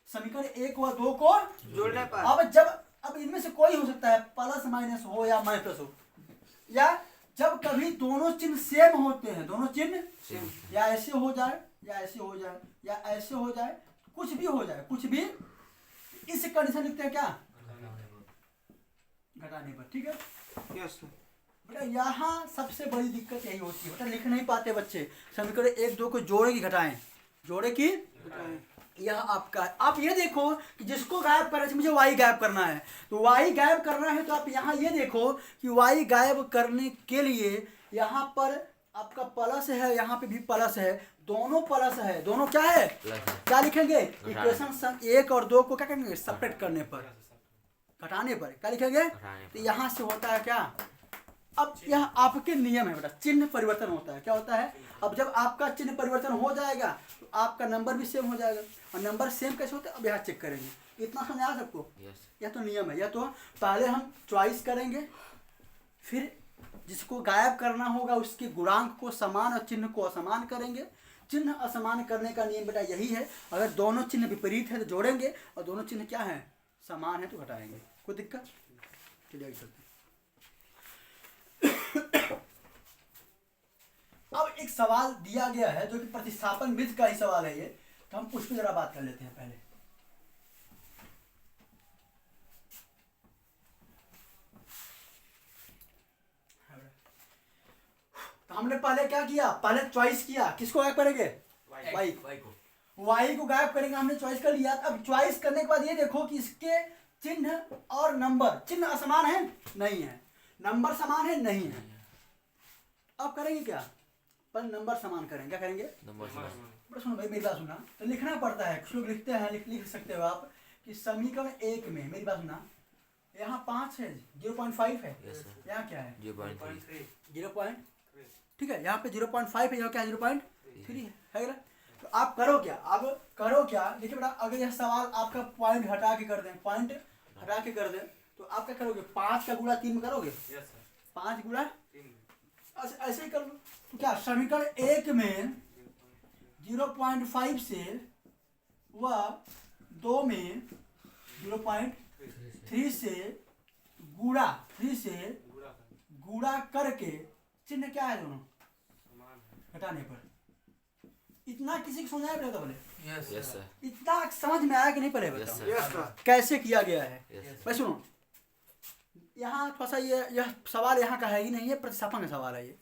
S1: समीकरण 1 व 2 को
S4: जोड़ने पर।
S1: अब इनमें से कोई हो सकता है, प्लस माइनस हो या माइनस प्लस हो, या जब कभी दोनों चिन्ह सेम होते हैं, दोनों चिन्ह
S2: सेम।
S1: या ऐसे हो जाए या ऐसे हो जाए या ऐसे हो जाए, कुछ भी हो जाए, कुछ भी, इस कंडीशन लिखते हैं क्या, घटाने पर। ठीक है
S4: यस सर।
S1: बेटा यहाँ सबसे बड़ी दिक्कत यही होती है, बेटा लिख नहीं पाते बच्चे, समीकरण 1 2 को जोड़े की घटाएं, जोड़े की। यह आपका, आप ये देखो कि जिसको गायब करना है, मुझे y गायब करना है, तो y गायब करना है, तो आप यहाँ ये देखो कि y गायब करने के लिए यहाँ पर आपका प्लस है, यहाँ पे भी प्लस है, दोनों प्लस है, दोनों क्या है, क्या लिखेंगे, इक्वेशन 1 और 2 को क्या करेंगे, सेपरेट करने पर, घटाने पर क्या लिखेंगे, तो यहाँ से होता है क्या, अब यह आपके नियम है बेटा, चिन्ह परिवर्तन होता है, क्या होता है, अब जब आपका चिन्ह परिवर्तन हो जाएगा तो आपका नंबर भी सेम हो जाएगा, और नंबर सेम कैसे होता है अब यहाँ चेक करेंगे। इतना समझ आ सबको, यह तो नियम है। यह तो पहले हम चॉइस करेंगे, फिर जिसको गायब करना होगा उसके गुणांक को समान और चिन्ह को असमान करेंगे। चिन्ह असमान करने का नियम बेटा यही है, अगर दोनों चिन्ह विपरीत है तो जोड़ेंगे, और दोनों चिन्ह क्या है, समान है तो घटाएंगे। कोई दिक्कत, चलिए आगे चलते हैं। अब एक सवाल दिया गया है जो कि प्रतिस्थापन विधि का ही सवाल है ये, तो हम उस पर जरा बात कर लेते हैं पहले। तो हमने पहले क्या किया, पहले चॉइस किया, किसको गायब करेंगे, वाई को, वाई को गायब करेंगे, हमने चॉइस कर लिया। अब चॉइस करने के बाद ये देखो कि इसके चिन्ह और नंबर, चिन्ह असमान है, नहीं है, नंबर समान है, नहीं है। अब करेंगे क्या, पर नंबर समान करेंगे, क्या करेंगे,
S2: नंबर समान।
S1: सुनो भाई, मेरी बात सुना, तो लिखना पड़ता है, कुछ लोग लिखते हैं, लिख सकते हो आप कि समीकरण 1 में, मेरी बात सुना, यहाँ 5 है, 0.5 है, यहाँ क्या है 0. ठीक है, यहाँ पे 0.5 है, यहाँ क्या है 0.3 है ना। तो आप करो क्या, अब करो क्या, देखिए बेटा, अगर यह सवाल आपका पॉइंट हटा के कर दें, पॉइंट हटा के कर दें, तो आप क्या करोगे, 5 का गुणा 3 में करोगे, 5 गुणा ऐसे ही कर लो। तो क्या समीकरण 1 में 0.5 से व 2 में 0.3 से गुणा करके चिन्ह क्या है दोनों, घटाने पर। इतना किसी को समझाया पड़ेगा बोले,
S2: यस सर,
S1: इतना समझ में आया कि नहीं पड़ेगा,
S2: यस
S1: बताओ
S4: यस सर।
S1: कैसे किया गया है।
S2: यस
S1: भाई सुनो, यहाँ थोड़ा सा यह सवाल यहाँ का है ही नहीं, है प्रतिस्थापन का सवाल है ये।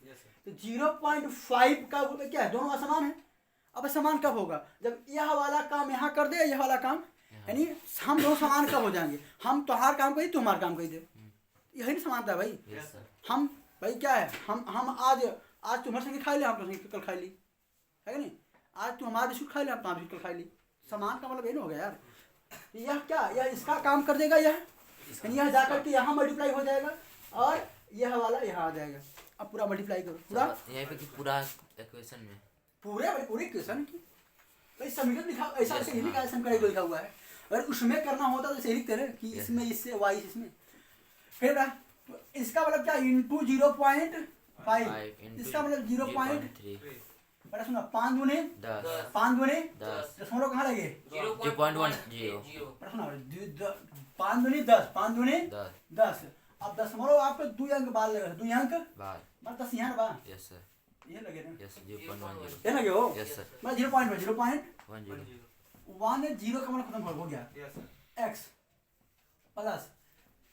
S1: तो 0.5 का क्या है, दोनों असमान है। अब समान कब होगा, जब यह वाला काम यहाँ कर दे, यह वाला काम, यानी हम दोनों समान कब हो जाएंगे, हम तुम्हारा काम करी, तुम्हारा काम करी दे, यही नहीं समानता भाई।
S2: यस सर,
S1: हम भाई क्या है, हम आज तुम्हारे संगे खा लिया, हम तुम्हारे संगे कल खा ली, है कि नहीं, आज तुम हमारा बिस्कुट खा लिया, हम तुम्हारा बिस्कुट खा ली, समान का मतलब ये नहीं हो गया यार। यह क्या, यह इसका काम कर देगा, यह यह जाकर के यहाँ मल्टीप्लाई हो जाएगा, और यह वाला यहाँ आ जाएगा। अब पूरा मल्टीप्लाई करो, पूरा
S2: यहाँ पे कि पूरा इक्वेशन में
S1: पूरे इक्वेशन की भाई समीकरण लिखा, ऐसा ऐसे लिखा है, समीकरण जो लिखा हुआ है, अगर उसमें करना होता तो ऐसे लिखते रहे कि इसमें इससे वाई इसमें, फिर तो इसका मतलब क्या, इंटू 0.5, इसका मतलब 0.3, बड़ा सुना, 5 गुने
S2: 10
S1: दशमलव कहाँ लगे,
S2: 0.10
S1: बड़ा सुना, 5 दूनी 10, 5 दूनी 10। अब दशमलव आपको 2 अंक बाद लगे, 2 अंक मतलब 10 यहाँ बा,
S2: यस सर,
S1: ये लगे ना,
S2: यस 0.10
S1: ये लगे हो,
S2: यस सर,
S1: मतलब 0.10
S2: 10
S1: जीरो का मतलब खत्म हो गया, x प्लस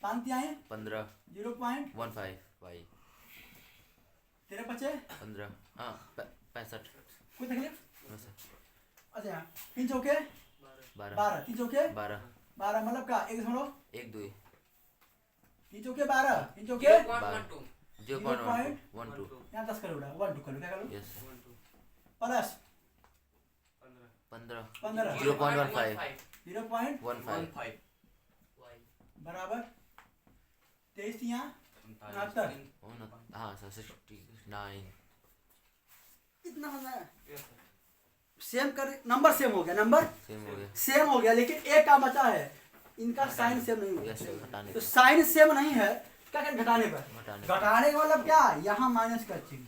S1: 5 आए
S2: 15
S1: 0.15
S2: y
S1: तेरे बचे
S2: 15 हाँ 65
S1: कोई तकलीफ।
S2: हाँ सर,
S1: अच्छा 3 चौके 12, 3 चौके 12 मतलब का 1 2 3 चौके 12, 3 चौके
S2: 0.12
S1: यहाँ 10 करो बेटा, 1 2 करो, क्या करो,
S2: यस
S1: प्लस
S2: 15
S1: 15
S2: 0.15
S1: बराबर 23 यहाँ 69,
S2: हाँ सर 69
S1: इतना होना है। सेम कर, नंबर सेम हो गया, नंबर सेम हो गया, लेकिन एक का बचा है, इनका साइन सेम नहीं हुआ, तो साइन सेम नहीं है, क्या करें घटाने पर, घटाने का मतलब क्या, यहाँ माइनस का चिन्ह,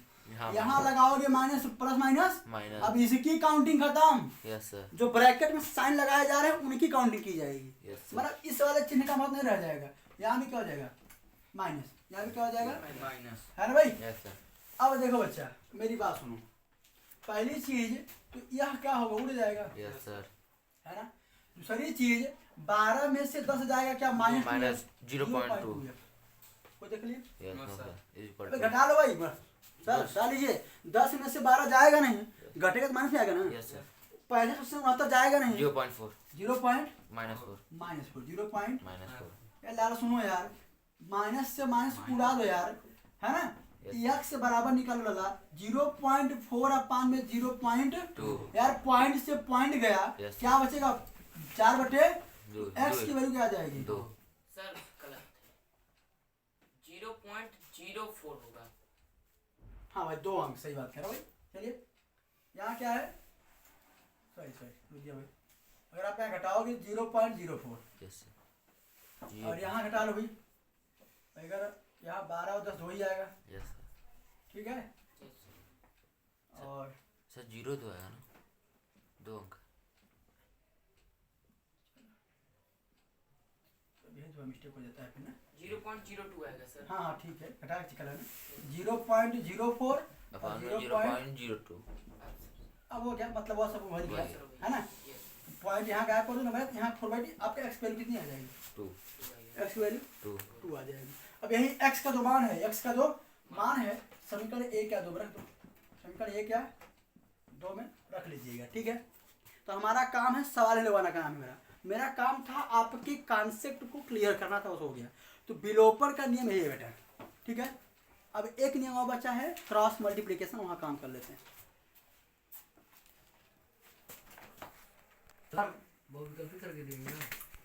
S1: यहाँ लगाओगे माइनस प्लस माइनस, अब इसकी काउंटिंग खत्म,
S2: यस सर,
S1: जो ब्रैकेट में साइन लगाए जा रहे हैं उनकी काउंटिंग की जाएगी,
S2: यस
S1: मतलब इस वाले चिन्ह का मतलब नहीं रह जाएगा, यहाँ भी क्या हो जाएगा माइनस, यहाँ भी क्या हो जाएगा,
S5: माइनस।
S1: है ना भाई।
S2: Yes sir.
S1: अब देखो बच्चा मेरी बात सुनो, पहली चीज तो यह क्या होगा, उड़ जाएगा,
S2: यस सर।
S1: है ना। दूसरी चीज 12 में से 10 जाएगा क्या,
S2: माइनस 0.2।
S1: कोई देख लीजिए,
S2: yes
S3: No,
S2: no
S3: sir.
S2: Sir equal
S1: अबे
S2: टू।
S1: घटा लो भाई सर, हटा लीजिए। 10 में से 12 जाएगा नहीं, घटेगा तो माइनस में आएगा ना।
S2: Yes sir.
S1: पहले सबसे 69 जाएगा नहीं,
S2: 0.4
S1: 0 पॉइंट
S2: -4
S1: -4 0 पॉइंट।
S2: -4।
S1: यार लाल सुनो यार, माइनस से माइनस उड़ा दो यार, है ना। x से बराबर निकालो लाला, 0.4 अपान में 0.2 यार, पॉइंट से पॉइंट गया,
S2: Yes.
S1: क्या बचेगा 4/,
S2: दो
S1: x की वैल्यू क्या आ जाएगी,
S2: 2।
S7: सर गलत है, 0.04 होगा।
S1: हाँ भाई 2 अंक, सही बात कह रहा भाई। चलिए यहाँ क्या है, सॉरी रुक गया भाई, अगर आप यहाँ घटाओगे 0.04
S2: यस सर।
S1: और यहाँ घटा लो भाई, अगर यहाँ 12 और 10 हो ही जाएगा,
S2: यस सर।
S1: ठीक है। और
S2: सर 0 तो आएगा ना, 2 अंक।
S1: यही थोड़ा मिस्टेक हो जाता है फिर ना।
S7: 0.02 आएगा सर।
S1: हाँ हाँ ठीक है, घटा के चला ना, 0.04
S2: अपान में
S1: 0.02।
S2: 0.02।
S1: अब वो क्या मतलब, वो सब वही गया,
S2: वही।
S1: है ना। पॉइंट यहाँ गायब कर दो ना भाई, यहाँ 4/, आपका एक्स वैल्यू कितनी आ जाएगी,
S2: 2
S1: एक्स वैल्यू
S2: 2
S1: 2 आ जाएगी। अब यही एक्स का जो मान है, एक्स का जो मान है, समीकरण 1 या 2 में रख दो, समीकरण 1 या 2 में रख लीजिएगा, ठीक है। तो हमारा काम है, सवाल लगवाना काम है मेरा काम था आपके कॉन्सेप्ट को क्लियर करना था, बस हो गया। तो विलोपन का नियम है बेटा, ठीक है। अब एक नियम और बचा है, क्रॉस मल्टीप्लिकेशन, वहाँ काम कर लेते हैं।
S5: सर बहुविकल्पी करके देंगे ना।